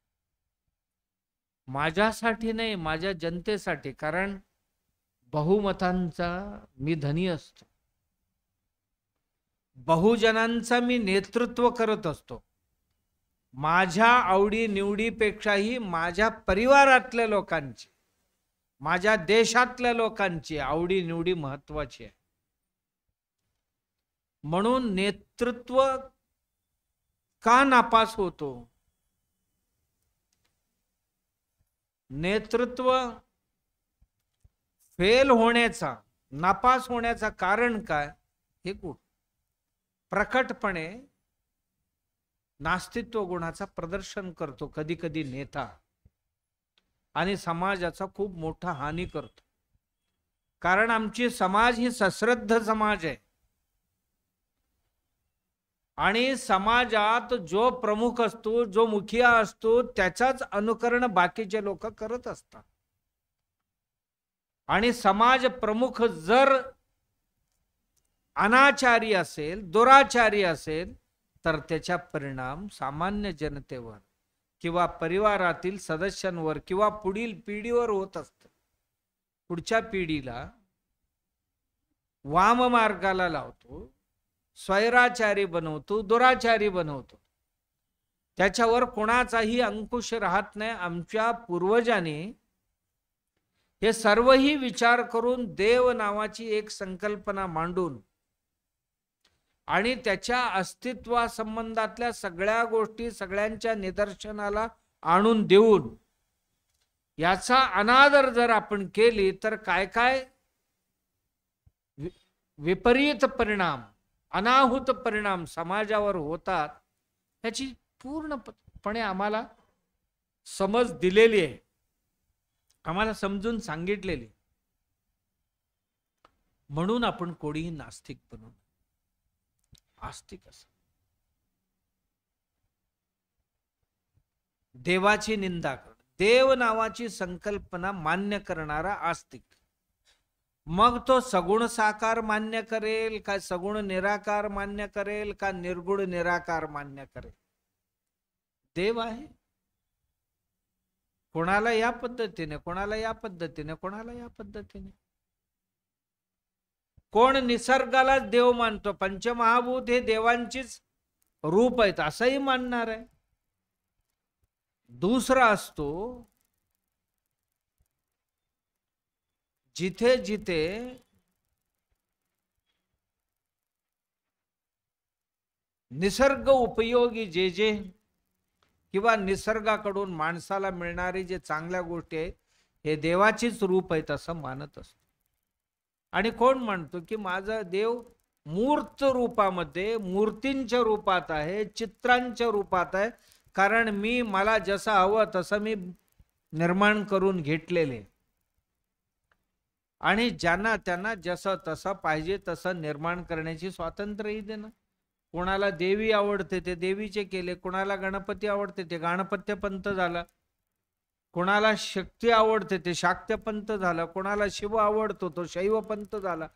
माझ्यासाठी नाही, माझ्या जनतेसाठी. कारण बहुमतांचा मी धनी असतो, बहुजनांचा मी नेतृत्व करत असतो. माझ्या आवडी निवडीपेक्षाही माझ्या परिवारातल्या लोकांची, माझ्या देशातल्या लोकांची आवडी निवडी महत्वाची आहे. म्हणून नेतृत्व का नापास होतो? नेतृत्व फेल होण्याचा, नापास होण्याचा कारण काय हे प्रकटपणे नास्तित्व गुणाचा प्रदर्शन करतो कधी कधी नेता, आणि समाजाचा खूप मोठा हानी करतो. कारण आमची समाज ही सश्रद्ध समाज आहे, आणि समाजात जो प्रमुख असतो, जो मुखिया असतो, त्याचाच अनुकरण बाकीचे लोक करत असतात. आणि समाज प्रमुख जर अनाचारी असेल, दुराचारी असेल, तर त्याचा परिणाम सामान्य जनतेवर किंवा परिवारातील सदस्यांवर किंवा पुढील पिढीवर होत असतो. पुढच्या पिढीला वाम मार्गाला लावतो, स्वैराचारी बनवतो, दुराचारी बनवतो. त्याच्यावर कोणाचाही अंकुश राहत नाही. आमच्या पूर्वजांनी हे सर्वही विचार करून देव नावाची एक संकल्पना मांडून आणि त्याच्या अस्तित्वासंबंधातल्या सगळ्या गोष्टी सगळ्यांच्या निदर्शनाला आणून देऊन याचा अनादर जर आपण केली तर काय काय विपरीत परिणाम, अनाहूत परिणाम समाजावर होतात याची पूर्णपणे आम्हाला समज दिलेली आहे, आम्हाला समजून सांगितलेली. म्हणून आपण कोणीही नास्तिक बनून आस्तिक असं. देवाची निंदा कर, देव नावाची संकल्पना मान्य करणारा आस्तिक. मग तो सगुण साकार मान्य करेल का सगुण निराकार मान्य करेल का निर्गुण निराकार मान्य करेल, देव आहे. कोणाला या पद्धतीने, कोणाला या पद्धतीने, कोणाला या पद्धतीने. कोण निसर्गाला देव मानतो, पंचमहाभूत हे देवांचीच रूप आहेत असंही मानणार आहे. दुसरा असतो जिथे जिथे निसर्ग उपयोगी जे जे किंवा निसर्गाकडून माणसाला मिळणारी जे चांगल्या गोष्टी आहेत हे देवाचीच रूप आहेत असं मानत असतो. आणि कोण म्हणतो की माझा देव मूर्त रूपामध्ये, मूर्तींच्या रूपात आहे, चित्रांच्या रूपात आहे, कारण मला जसं हवं तसं मी निर्माण करून घेतलेले. आणि ज्यांना त्यांना जसं तसं पाहिजे तसं निर्माण करण्याची स्वातंत्र्यही देणं. कोणाला देवी आवडते ते देवीचे केले, कोणाला गणपती आवडते ते गणपत्यपंत झाला, कोणाला शक्ती आवडते ते शाक्तपंत झाला, कोणाला शिव आवडतो तो शैवपंत झाला,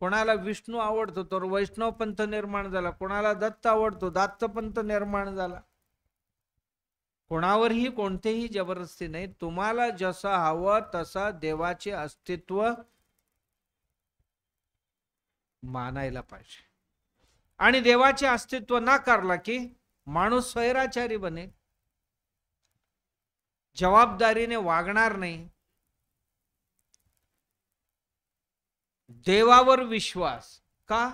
कोणाला विष्णू आवडतो तो वैष्णवपंथ निर्माण झाला, कोणाला दत्त आवडतो दत्तपंथ निर्माण झाला. कोणावरही कोणतेही जबरदस्ती नाही. तुम्हाला जसं हवं तसं देवाचे अस्तित्व मानायला पाहिजे. आणि देवाचे अस्तित्व नाकारला की माणूस स्वैराचारी बनेल, जबाबदारीने वागणार नाही. देवावर विश्वास का?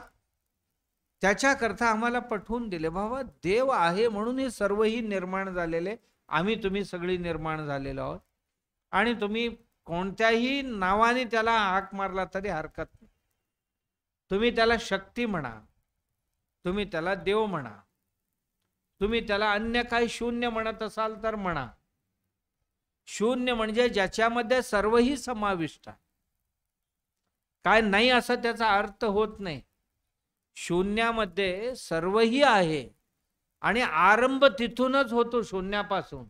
त्याच्याकरता आम्हाला पटवून दिले बाबा देव आहे म्हणून हे सर्वही निर्माण झालेले, आम्ही तुम्ही सगळी निर्माण झालेलो आहोत. आणि तुम्ही कोणत्याही नावाने त्याला हाक मारला तरी हरकत नाही. तुम्ही त्याला शक्ती म्हणा, तुम्ही त्याला देव म्हणा, तुम्ही त्याला अन्य काही शून्य म्हणत असाल तर म्हणा. शून्य म्हणजे ज्याच्यामध्ये सर्वही समाविष्ट आहे. काय नाही असं त्याचा अर्थ होत नाही. शून्यामध्ये सर्वही आहे आणि आरंभ तिथूनच होतो, शून्यापासून.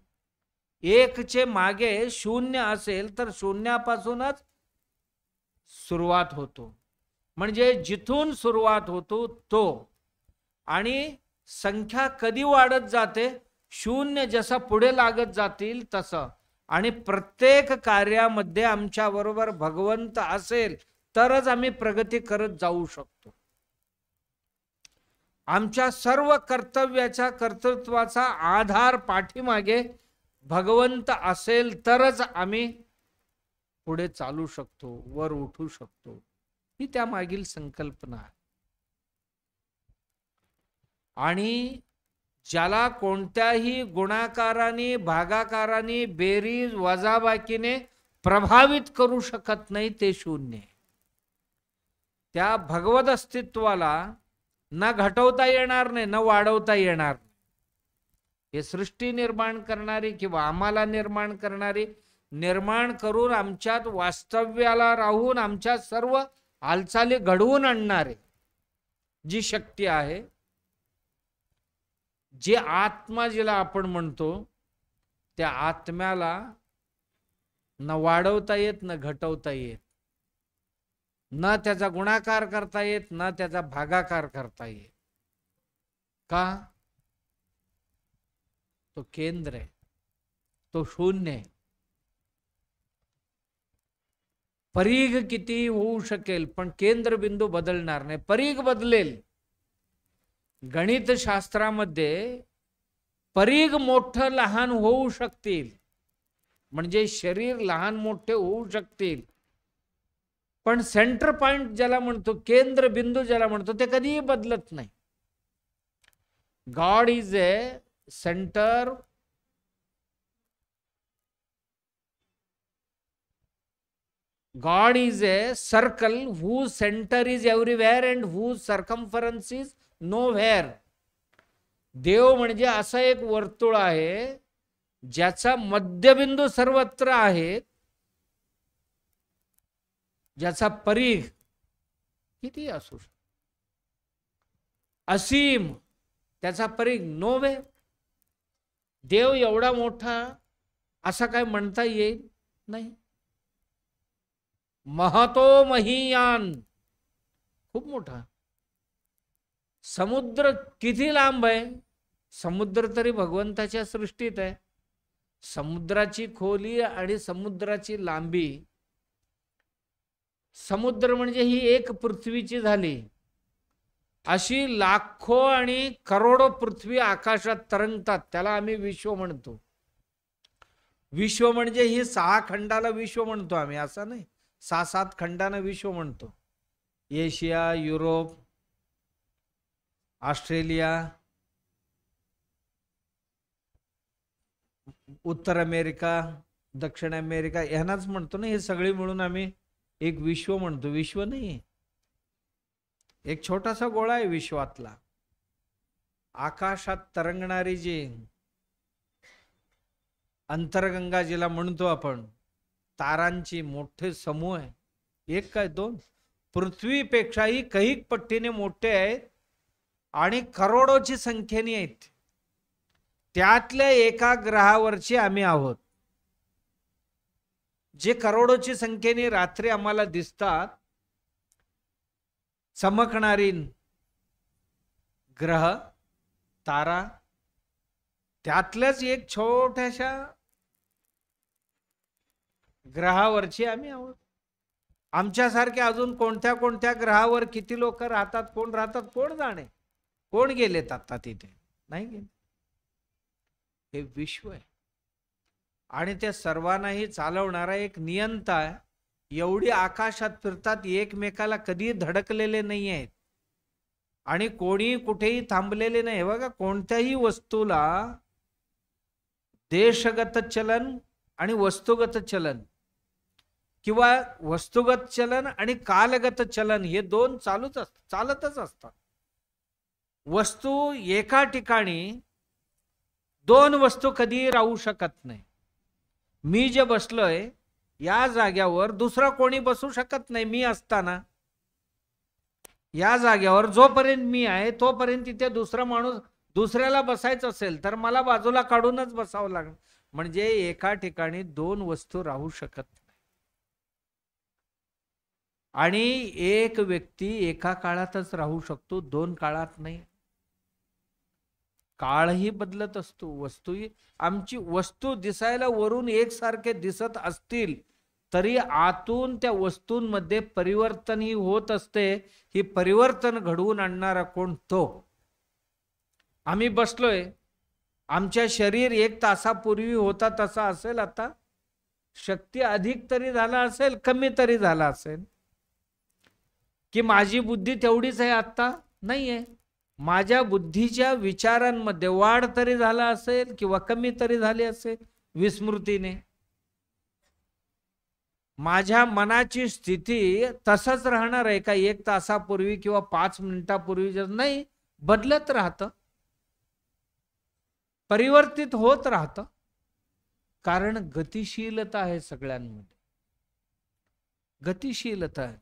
एकचे मागे शून्य असेल तर शून्यापासूनच सुरुवात होतो. म्हणजे जिथून सुरुवात होतो तो, आणि संख्या कधी वाढत जाते, शून्य जसं पुढे लागत जातील तसं. आणि प्रत्येक कार्यामध्ये आमच्या बरोबर भगवंत असेल तरच आम्ही प्रगती करत जाऊ शकतो. आमच्या सर्व कर्तव्याच्या कर्तृत्वाचा आधार पाठीमागे भगवंत असेल तरच आम्ही पुढे चालू शकतो, वर उठू शकतो. ही त्या मागील संकल्पना आहे. आणि ज्याला कोणत्याही गुणाकाराने, भागाकाराने, बेरीज वजाबाकीने प्रभावित करू शकत नाही ते शून्य. त्या भगवत अस्तित्वाला न घटवता येणार नाही, न वाढवता येणार. हे सृष्टी निर्माण करणारी किंवा आम्हाला निर्माण करणारी, निर्माण करून आमच्यात वास्तव्याला राहून आमच्या सर्व हालचाली घडवून आणणारे जी शक्ती आहे, जे आत्मा जिला आपण म्हणतो, त्या आत्म्याला न वाढवता येत, न घटवता येत, न त्याचा गुणाकार करता येत, न त्याचा भागाकार करता येत. का? तो केंद्र आहे, तो शून्य आहे. परीघ किती होऊ शकेल पण केंद्रबिंदू बदलणार नाही. परीघ बदलेल. गणित शास्त्रामध्ये परीघ मोठं लहान होऊ शकतील, म्हणजे शरीर लहान मोठे होऊ शकतील, पण सेंटर पॉइंट ज्याला म्हणतो, केंद्र बिंदू ज्याला म्हणतो, ते कधीही बदलत नाही. God is a centre God is a circle whose center is everywhere and whose circumference is nowhere. देव म्हणजे असं एक वर्तुळ आहे ज्याचा मध्यबिंदू सर्वत्र आहे, ज्याचा परीघ किती असू शकतो, असीम, त्याचा परीघ नोव्हेअर. देव एवढा मोठा असं काय म्हणता येईल नाही. महतो महीयान, खूप मोठा. समुद्र किती लांब आहे, समुद्र तरी भगवंताच्या सृष्टीत आहे. समुद्राची खोली आणि समुद्राची लांबी, समुद्र म्हणजे ही एक पृथ्वीची झाली, अशी लाखो आणि करोडो पृथ्वी आकाशात तरंगतात, त्याला आम्ही विश्व म्हणतो. विश्व म्हणजे ही 6 खंडाला विश्व म्हणतो आम्ही, असं नाही. 6-7 खंडानं विश्व म्हणतो. एशिया, युरोप, ऑस्ट्रेलिया, उत्तर अमेरिका, दक्षिण अमेरिका, ह्यांनाच म्हणतो ना. हे सगळे मिळून आम्ही एक विश्व म्हणतो. विश्व नाही, एक छोटासा गोळा आहे विश्वातला. आकाशात तरंगणारी जी अंतरगंगा जिला म्हणतो आपण, तारांची मोठे समूह आहे. एक काय दोन, पृथ्वीपेक्षाही कैक पट्टीने मोठे आहेत आणि करोडोची संख्येने आहेत. त्यातल्या एका ग्रहावरची आम्ही आहोत. जे करोडोची संख्येने रात्री आम्हाला दिसतात, चमकणारी ग्रह, तारा, त्यातल्याच एक छोट्याशा ग्रहावरची आम्ही आहोत. आमच्यासारखे अजून कोणत्या कोणत्या ग्रहावर किती लोक राहतात, कोण राहतात, कोण जाणे, कोण गेलेत आता तिथे, नाही गेले. हे विश्व आहे आणि त्या सर्वांनाही चालवणारा एक नियंता आहे. एवढी आकाशात फिरतात, एकमेकाला कधी धडकलेले नाही आहेत आणि कोणी कुठेही थांबलेले नाही. बघा, कोणत्याही वस्तूला देशगत चलन आणि वस्तुगत चलन, किंवा वस्तुगत चलन आणि कालगत चलन, हे दोन चालतच असतात. वस्तू एका ठिकाणी, 2 वस्तू कधी राहू शकत नाही. मी जे बसलोय या जाग्यावर दुसरा कोणी बसू शकत नाही. मी असताना या जाग्यावर जोपर्यंत मी आहे तोपर्यंत तिथे दुसरा माणूस, दुसऱ्याला बसायचं असेल तर मला बाजूला काढूनच बसावं लागणार. म्हणजे एका ठिकाणी दोन वस्तू राहू शकत नाही. आणि एक व्यक्ती एका काळातच राहू शकतो, दोन काळात नाही. काळही बदलत असतो, वस्तूही. आमची वस्तू दिसायला वरून एकसारखे दिसत असतील तरी आतून त्या वस्तूंमध्ये परिवर्तन ही होत असते. ही परिवर्तन घडवून आणणारा कोण? तो. आम्ही बसलोय, आमच्या शरीर 1 तासापूर्वी होता तसा असेल आता? शक्ती अधिक तरी झाला असेल, कमी तरी झाला असेल? की माझी बुद्धी तेवढीच आहे आता? नाहीये. माझ्या बुद्धीच्या विचारांमध्ये वाढ तरी झाला असेल किंवा कमी तरी झाली असेल विस्मृतीने? माझ्या मनाची स्थिती तसंच राहणार आहे का 1 तासापूर्वी किंवा 5 मिनिटापूर्वी? नाही, बदलत राहतं, परिवर्तित होत राहतं. कारण गतिशीलता आहे सगळ्यांमध्ये, गतिशीलता आहे.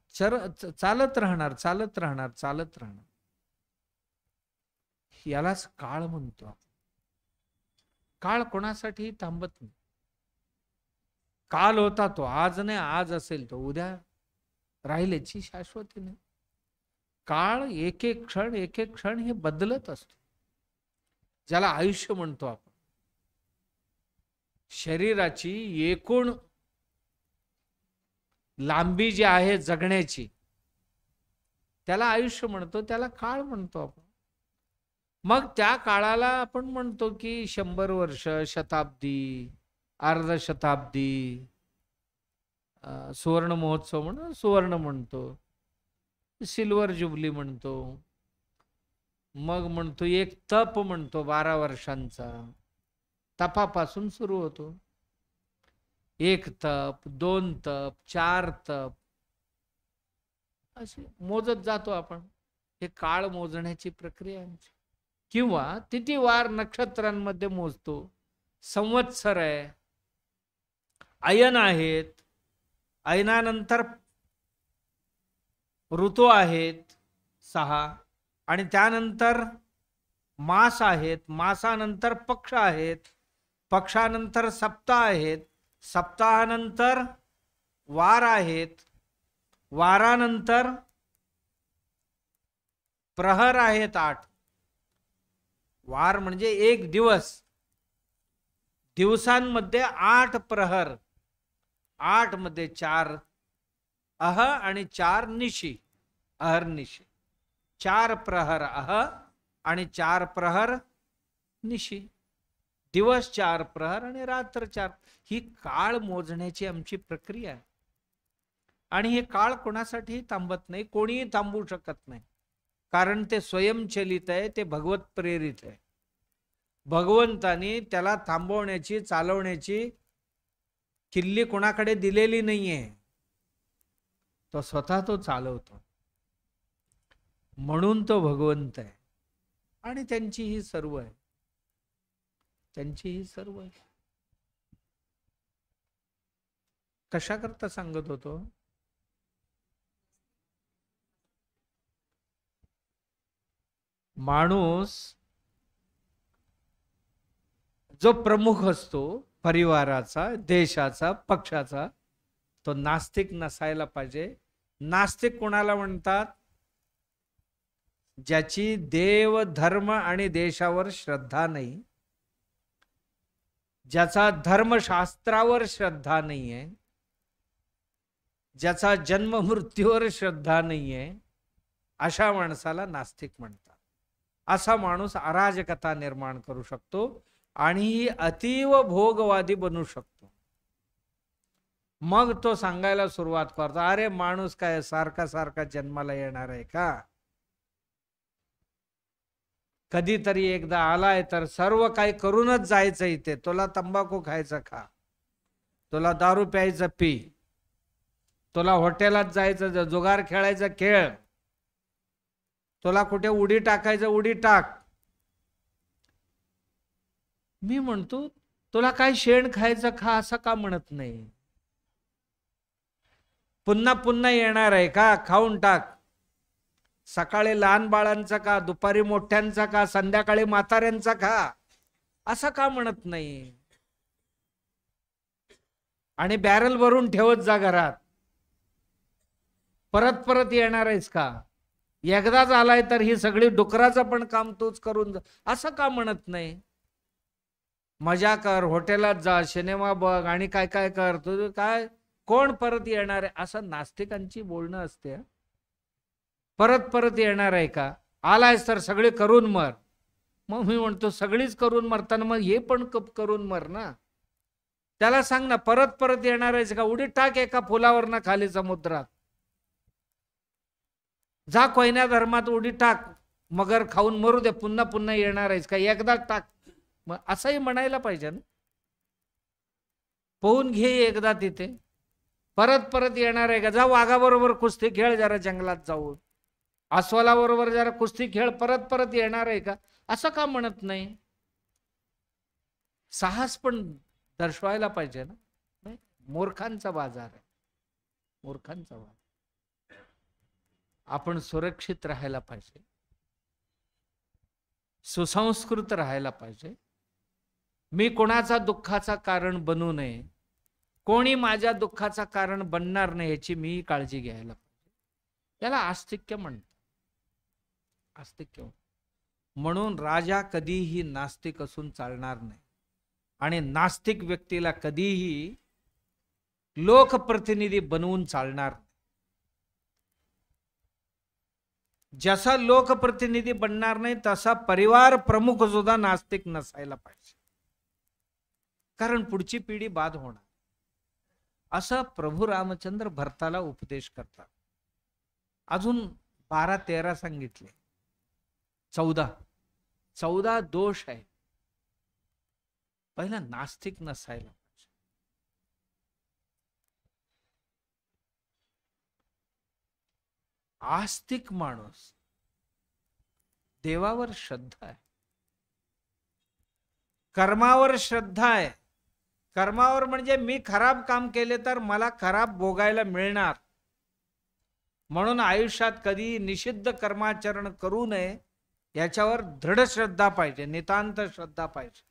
चालत राहणार, चालत राहणार, चालत राहणार. यालाच काळ म्हणतो. काळ कोणासाठी थांबत नाही. काल होता तो आज नाही, आज असेल तो उद्या राहिल्याची शाश्वती नाही. काळ एक एक क्षण हे बदलत असतो, ज्याला आयुष्य म्हणतो आपण. शरीराची एकूण लांबी जी आहे जगण्याची, त्याला आयुष्य म्हणतो, त्याला काळ म्हणतो आपण. मग त्या काळाला आपण म्हणतो की 100 वर्ष, शताब्दी, अर्धशताब्दी, सुवर्ण महोत्सव म्हणून सुवर्ण म्हणतो, सिल्वर जुबली म्हणतो. मग म्हणतो एक तप म्हणतो 12 वर्षांचा, तपापासून सुरू होतो. 1 तप, 2 तप, 4 तप, असे मोजत जातो आपण. हे काळ मोजण्याची प्रक्रिया आहे. किंवा तिथीवार नक्षत्रांमध्ये मोजतो. संवत्सर आहे, अयन आहेत, अयनानंतर ऋतू आहेत 6, आणि त्यानंतर मास आहेत, मासानंतर पक्ष आहेत, पक्षानंतर सप्ताह आहेत, सप्ताहानंतर वार आहेत, वारानंतर प्रहर आहेत 8. वार म्हणजे 1 दिवस, दिवसांमध्ये 8 प्रहर, 8 मध्ये 4 अह आणि 4 निशी, अहर्निशी. 4 प्रहर अह आणि 4 प्रहर निशी. दिवस 4 प्रहर आणि रात्र 4. ही काळ मोजण्याची आमची प्रक्रिया आहे. आणि हे काळ कोणासाठी थांबत नाही, कोणीही थांबवू शकत नाही. कारण ते स्वयंचलित आहे, ते भगवत प्रेरित आहे. भगवंतानी त्याला थांबवण्याची, चालवण्याची किल्ली कोणाकडे दिलेली नाहीये. तो स्वतः तो चालवतो. म्हणून तो भगवंत आहे. आणि त्यांची ही सर्व आहे, त्यांची ही सर्व आहे. कशा करता सांगत होतो? माणूस जो प्रमुख असतो परिवाराचा, देशाचा, पक्षाचा, तो नास्तिक नसायला पाहिजे. नास्तिक कोणाला म्हणतात? ज्याची देव, धर्म आणि देशावर श्रद्धा नाही, ज्याचा धर्मशास्त्रावर श्रद्धा नाहीये, ज्याचा जन्म मृत्यूवर श्रद्धा नाहीये, अशा माणसाला नास्तिक म्हणतात. असा माणूस अराजकता निर्माण करू शकतो आणि अतीव भोगवादी बनू शकतो. मग तो सांगायला सुरुवात करतो, अरे माणूस काय सारखा सारखा जन्माला येणार आहे का? कधीतरी एकदा आलाय तर सर्व काही करूनच जायचं. इथे तुला तंबाखू खायचं खा, तुला दारू प्यायचं पी, तुला हॉटेलात जायचं, जुगार खेळायचा खेळ, तुला कुठे उडी टाकायचं उडी टाक. मी म्हणतो तुला काय शेण खायचं खा, असं का म्हणत नाही? पुन्हा पुन्हा येणार आहे का? खाऊन टाक. सकाळी लहान बाळांचा का, दुपारी मोठ्यांचा का, संध्याकाळी म्हाताऱ्यांचा खा, असं का म्हणत नाही? आणि बॅरल भरून ठेवत जा घरात. परत परत येणार आहेस का? एकदाच आलाय तर ही सगळी डुकराचं पण काम तूच करून जा, असं का म्हणत नाही? मजा कर, हॉटेलात जा, सिनेमा बघ आणि काय काय कर. तुझं काय, कोण परत येणार आहे? असं नास्तिकांची बोलणं असते. परत परत येणार आहे का? आलायस तर सगळे करून मर. मग मी म्हणतो सगळीच करून मरताना मग हे पण करून मर ना. त्याला सांग ना, परत परत येणार आहेस का? उडी टाक एका पुलावर ना खाली समुद्रात. जा कोयना धर्मात उडी टाक, मगर खाऊन मरू दे, पुन्हा पुन्हा येणार आहेस का? एकदाच टाक. मग असंही म्हणायला पाहिजे ना. पोहून घे एकदा तिथे. परत परत येणार आहे का? जा वाघाबरोबर कुस्ती खेळ जरा जंगलात जाऊन. अस्वलाबरोबर जरा कुस्ती खेळ, परत परत येणार आहे का? असं का म्हणत नाही? साहस पण दर्शवायला पाहिजे ना. मूर्खांचा बाजार आहे, मूर्खांचा बाजार. आपण सुरक्षित राहायला पाहिजे, सुसंस्कृत राहायला पाहिजे. मी कोणाचा दुःखाचा कारण बनू नये, कोणी माझ्या दुःखाचा कारण बनणार नाही याची मी काळजी घ्यायला पाहिजे. याला आस्तिक्य म्हणतात, आस्तिक्य. म्हणून राजा कधीही नास्तिक असून चालणार नाही आणि नास्तिक व्यक्तीला कधीही लोकप्रतिनिधी बनवून चालणार नाही. जसा लोकप्रतिनिधी बनणार नाही तसा परिवार प्रमुख सुद्धा नास्तिक नसायला पाहिजे, कारण पुढची पिढी बाद होणार. असं प्रभू रामचंद्र भरताला उपदेश करतात. अजून 12-13 सांगितले, 14 दोष आहे. पहिला नास्तिक नसायला पाहिजे. आस्तिक माणूस देवावर श्रद्धा आहे, कर्मावर श्रद्धा आहे. कर्मावर म्हणजे मी खराब काम केले तर मला खराब भोगायला मिळणार, म्हणून आयुष्यात कधी निषिद्ध कर्माचरण करू नये याच्यावर दृढ श्रद्धा पाहिजे, नितांत श्रद्धा पाहिजे.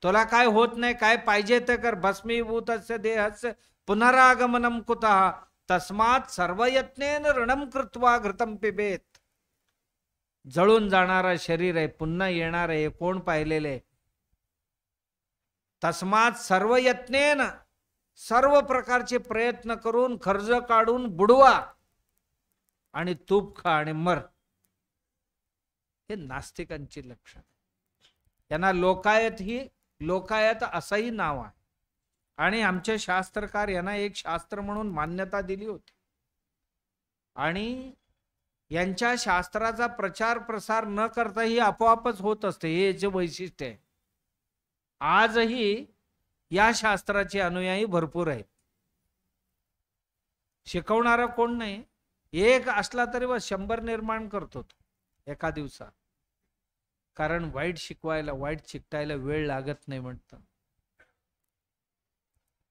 तुला काय होत नाही, काय पाहिजे ते कर. भस्मीभूतस्य देहस्य पुनरागमनम कुतः तस्मात् सर्वयत्नेन ऋणम कृत्वा घृतम पिबेत. जळून जाणारा शरीर आहे, पुन्हा येणार आहे, कोण पाहिलेले? तस्मात् सर्वयत्नेन, सर्व प्रकारचे प्रयत्न करून खर्च काढून बुडवा आणि तूप खा आणि मर. हे नास्तिकांची लक्षण. त्यांना लोकायत असंही नाव आहे. आणि आमचे शास्त्रकार यांना एक शास्त्र म्हणून मान्यता दिली होती. आणि यांच्या शास्त्राचा प्रचार प्रसार न करता ही आपोआपच होत असते, हे याचे वैशिष्ट्य आहे. आजही या शास्त्राचे अनुयायी भरपूर आहेत. शिकवणारा कोण नाही, एक असला तरी बस 100 निर्माण करतो एका दिवसात. कारण वाईट शिकवायला, वाईट चिकटायला वेळ लागत नाही म्हणतात.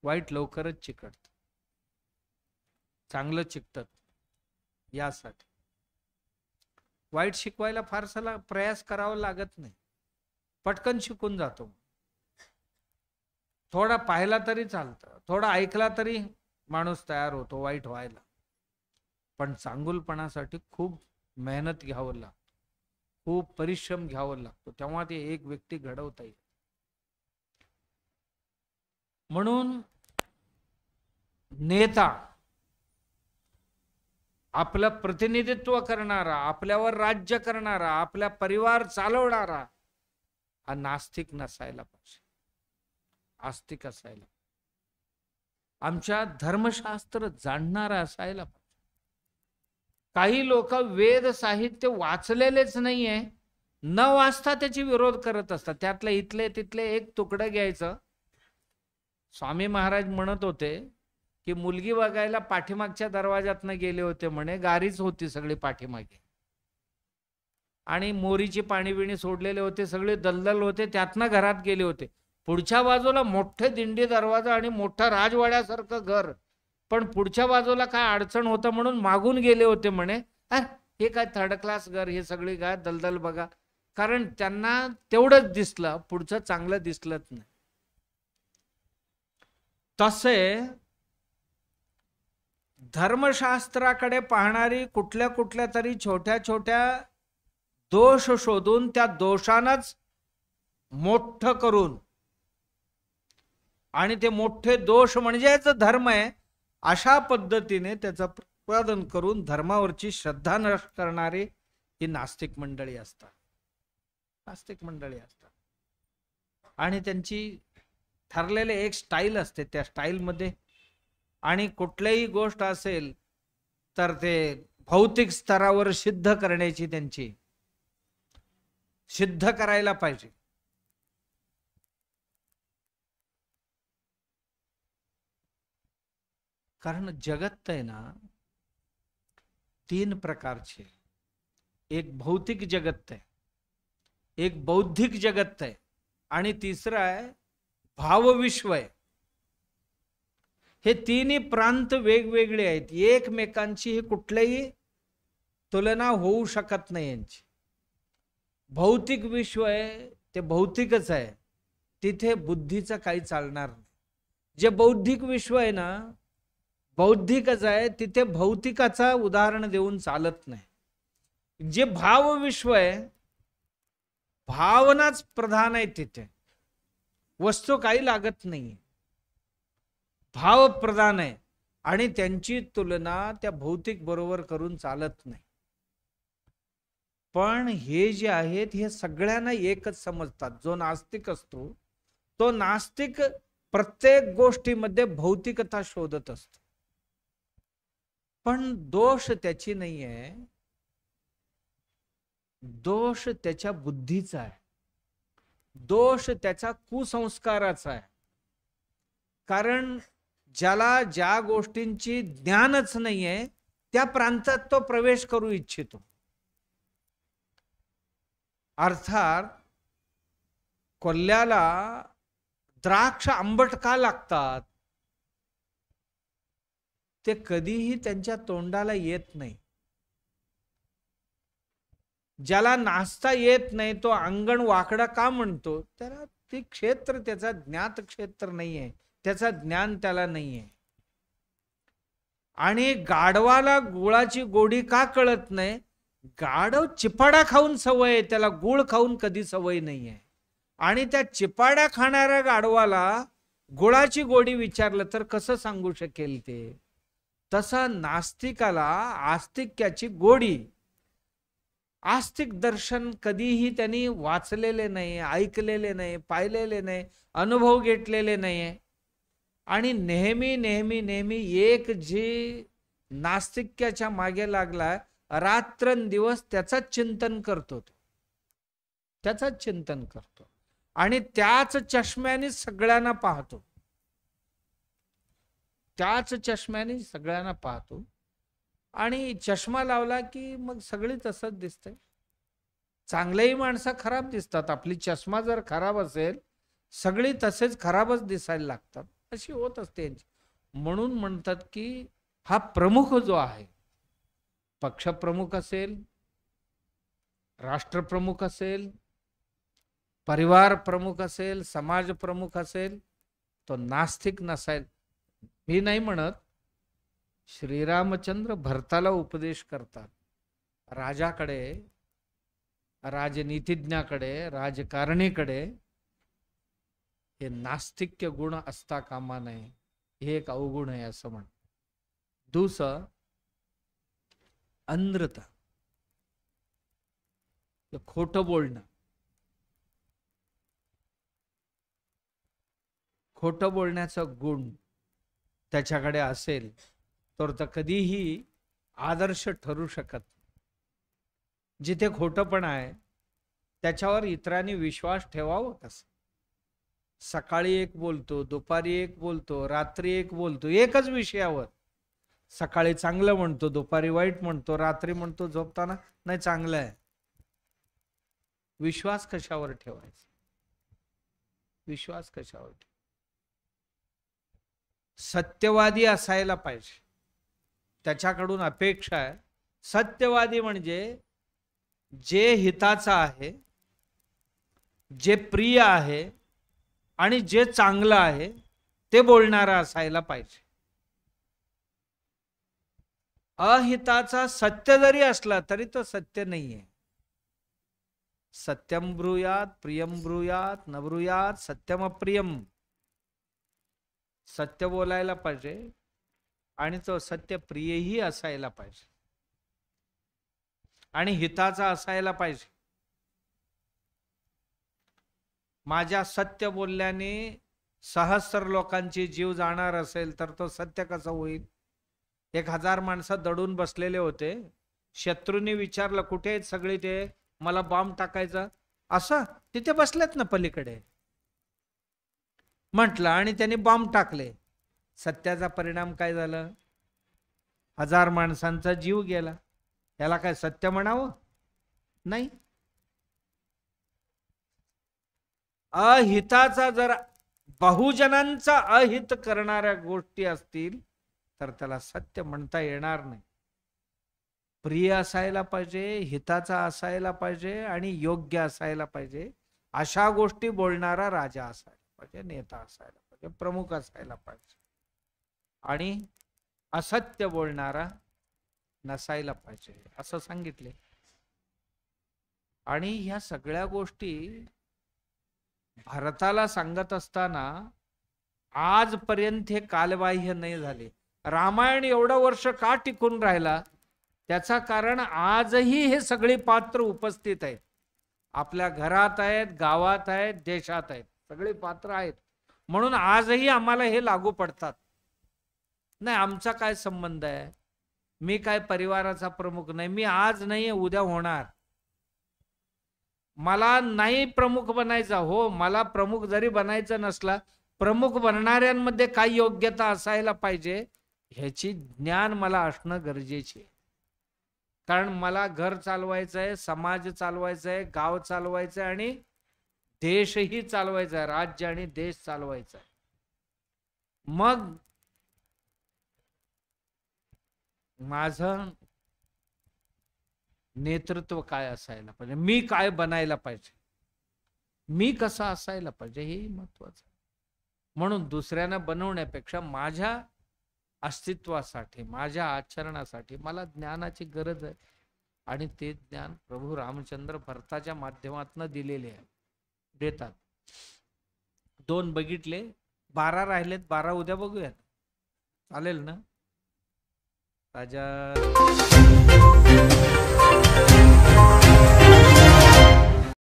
वाईट लवकरच चिकटत, चांगलं चिकटत. यासाठी वाईट शिकवायला फारसा प्रयास करावा लागत नाही, पटकन शिकून जातो. थोडा पाहिला तरी चालतं, थोडा ऐकला तरी माणूस तयार होतो वाईट व्हायला. पण चांगुलपणासाठी खूप मेहनत घ्यावं लागतं, खूप परिश्रम घ्यावं लागतो, तेव्हा ते एक व्यक्ती घडवता येईल. म्हणून नेता, आपलं प्रतिनिधित्व करणारा, आपल्यावर राज्य करणारा, आपला परिवार चालवणारा हा नास्तिक नसायला पाहिजे, आस्तिक असायला. आमच्या धर्मशास्त्र जाणणारा असायला पाहिजे. काही लोक वेद साहित्य वाचलेलेच नाहीये, न वाचता त्याची विरोध करत असतात. त्यातलं इथले तिथले एक तुकडं घ्यायचं. स्वामी महाराज म्हणत होते की मुलगी बघायला पाठीमागच्या दरवाजातनं गेले होते म्हणे, गारीच होती सगळी पाठीमागे, आणि मोरीची पाणी बिणी सोडलेले होते, सगळे दलदल होते, त्यातनं घरात गेले होते. पुढच्या बाजूला मोठे दिंडी दरवाजा आणि मोठा राजवाड्यासारखं घर, पण पुढच्या बाजूला काय अडचण होतं म्हणून मागून गेले होते म्हणे. हे काय थर्ड क्लास घर, हे सगळी काय दलदल बघा. कारण त्यांना तेवढंच दिसलं, पुढचं चांगलं दिसलंच नाही. तसे धर्मशास्त्राकडे पाहणारी कुठल्या कुठल्या तरी छोट्या छोट्या दोष शोधून त्या दोषांनाच मोठं करून आणि ते मोठे दोष म्हणजेच धर्म आहे अशा पद्धतीने त्याचं प्रतिपादन करून धर्मावरची श्रद्धा नष्ट करणारी ही नास्तिक मंडळी असतात. नास्तिक मंडळी असतात आणि त्यांची ठरलेले एक स्टाईल असते. त्या स्टाईलमध्ये आणि कुठलीही गोष्ट असेल तर ते भौतिक स्तरावर सिद्ध करण्याची त्यांची सिद्ध करायला पाहिजे. कारण जगत आहे ना तीन प्रकारचे. एक भौतिक जगत आहे, एक बौद्धिक जगत आहे आणि तिसरं आहे भावविश्व आहे. हे तिन्ही प्रांत वेगवेगळे आहेत. एकमेकांची ही कुठलीही तुलना होऊ शकत नाही यांची. भौतिक विश्व आहे ते भौतिकच आहे, तिथे बुद्धीचं काही चालणार नाही. जे बौद्धिक विश्व आहे ना बौद्धिकच आहे, तिथे भौतिकाचा उदाहरण देऊन चालत नाही. जे भाव विश्व आहे भावनाच प्रधान आहे, तिथे वस्तू काही लागत नाही, भाव प्रधान आहे आणि त्यांची तुलना त्या भौतिक बरोबर करून चालत नाही. पण हे जे आहेत हे सगळ्यांना एकच समजतात. जो नास्तिक असतो तो नास्तिक प्रत्येक गोष्टीमध्ये भौतिकता शोधत असतो. पण दोष त्याची नाही आहे, दोष त्याच्या बुद्धीचा आहे, दोष त्याच्या कुसंस्काराचा आहे. कारण ज्याला ज्या गोष्टींची ज्ञानच नाहीये त्या प्रांतात तो प्रवेश करू इच्छितो. अर्थात कोल्ह्याला द्राक्ष आंबट का लागतात ते कधीही त्यांच्या तोंडाला येत नाही. ज्याला नाचता येत नाही तो अंगण वाकडा का म्हणतो, त्याला ते क्षेत्र त्याचा ज्ञात क्षेत्र नाहीये, त्याचा ज्ञान त्याला नाहीये. आणि गाढवाला गुळाची गोडी का कळत नाही, गाढव चिपाडा खाऊन सवय आहे, त्याला गुळ खाऊन कधी सवय नाहीये. आणि त्या चिपाड्या खाणाऱ्या गाढवाला गुळाची गोडी विचारलं तर कसं सांगू शकेल ते. तसं नास्तिकाला आस्तिक्याची गोडी, आस्तिक दर्शन कधीही त्यांनी वाचलेले नाही, ऐकलेले नाही, पाहिलेले नाही, अनुभव घेतलेले नाही. आणि नेहमी नेहमी नेहमी एक जे नास्तिक्याच्या मागे लागलाय रात्रंदिवस त्याचंच चिंतन करतो, त्याचंच चिंतन करतो आणि त्याच चष्म्याने सगळ्यांना पाहतो, त्याच चष्म्याने सगळ्यांना पाहतो. आणि चष्मा लावला की मग सगळी तसंच दिसतंय. चांगलेही माणसं खराब दिसतात. आपली चष्मा जर खराब असेल सगळी तसेच खराबच दिसायला लागतात, अशी होत असते. म्हणून म्हणतात की हा प्रमुख जो आहे, पक्षप्रमुख असेल, राष्ट्रप्रमुख असेल, परिवार प्रमुख असेल, समाज प्रमुख असेल, तो नास्तिक नसायला. मी नाही म्हणत, श्रीरामचंद्र भरताला उपदेश करतात. राजाकडे, राजनीतिज्ञाकडे, राजकारणीकडे हे नास्तिक्य गुण असता कामा नये, हे एक अवगुण आहे असं म्हण. दुसरं अंधता, खोटं बोलणं. खोटं बोलण्याचा गुण त्याच्याकडे असेल तर तो कधीही आदर्श ठरू शकत. जिथे खोटंपणा आहे त्याच्यावर इतरांनी विश्वास ठेवावा कसा. सकाळी एक बोलतो, दुपारी एक बोलतो, रात्री एक बोलतो, एकच विषयावर. सकाळी चांगलं म्हणतो, दुपारी वाईट म्हणतो, रात्री म्हणतो झोपताना नाही चांगलं आहे. विश्वास कशावर ठेवायचा, विश्वास कशावर ठेवायचा. सत्यवादी असायला पाहिजे, त्याच्याकडून अपेक्षा आहे. सत्यवादी म्हणजे जे हिताचं आहे, जे प्रिय आहे आणि जे चांगलं आहे ते बोलणारा असायला पाहिजे. अहिताचा सत्य जरी असला तरी तो सत्य नाहीये. सत्यम ब्रूयात प्रियम ब्रूयात न ब्रूयात सत्यम अप्रियम. सत्य बोलायला पाहिजे आणि तो सत्य प्रियही असायला पाहिजे आणि हिताचा असायला पाहिजे. माझ्या सत्य बोलल्याने सहस्र लोकांची जीव जाणार असेल तर तो सत्य कसं होईल? 1000 माणसं दडून बसलेले होते. शत्रूंनी विचारलं कुठे आहेत सगळे ते, मला बॉम्ब टाकायचा. असं तिथे बसलेत ना पलीकडे म्हटलं आणि त्यांनी बॉम्ब टाकले. सत्याचा परिणाम काय झालं? 1000 माणसांचा जीव गेला. याला काय सत्य म्हणावं? नाही. अहिताचा जर बहुजनांचा अहित करणाऱ्या गोष्टी असतील तर त्याला सत्य म्हणता येणार नाही. प्रिय असायला पाहिजे, हिताचा असायला पाहिजे आणि योग्य असायला पाहिजे. अशा गोष्टी बोलणारा राजा असायला पाहिजे, नेता असायला पाहिजे, प्रमुख असायला पाहिजे आणि असत्य बोलणारा नसायला पाहिजे असं सांगितले. आणि ह्या सगळ्या गोष्टी भारताला सांगत असताना आजपर्यंत हे कालबाह्य नाही झाले. रामायण एवढं वर्ष का टिकून राहिला? त्याचा कारण आजही हे सगळे पात्र उपस्थित आहेत. आपल्या घरात आहेत, गावात आहेत, देशात आहेत, सगळे पात्र आहेत. म्हणून आजही आम्हाला हे लागू पडतात. नाही आमचा काय संबंध आहे? मी काय परिवाराचा प्रमुख नाही. मी आज नाही उद्या होणार. मला नाही प्रमुख बनायचा. हो, मला प्रमुख जरी बनायचं नसला, प्रमुख बनणाऱ्यांमध्ये काय योग्यता असायला पाहिजे ह्याची ज्ञान मला असणं गरजेचे आहे. कारण मला घर चालवायचं आहे, समाज चालवायचा आहे, गाव चालवायचं आहे आणि देशही चालवायचा आहे, राज्य आणि देश चालवायचा आहे. मग माझं नेतृत्व काय असायला पाहिजे, मी काय बनायला पाहिजे, मी कसा असायला पाहिजे हे महत्वाचं. म्हणून दुसऱ्यांना बनवण्यापेक्षा माझ्या अस्तित्वासाठी, माझ्या आचरणासाठी मला ज्ञानाची गरज आहे आणि ते ज्ञान प्रभू रामचंद्र भरताच्या माध्यमातून दिलेले आहे, देतात. 2 बघितले, 12 राहिलेत. 12 उद्या बघूयात, चालेल ना राजा?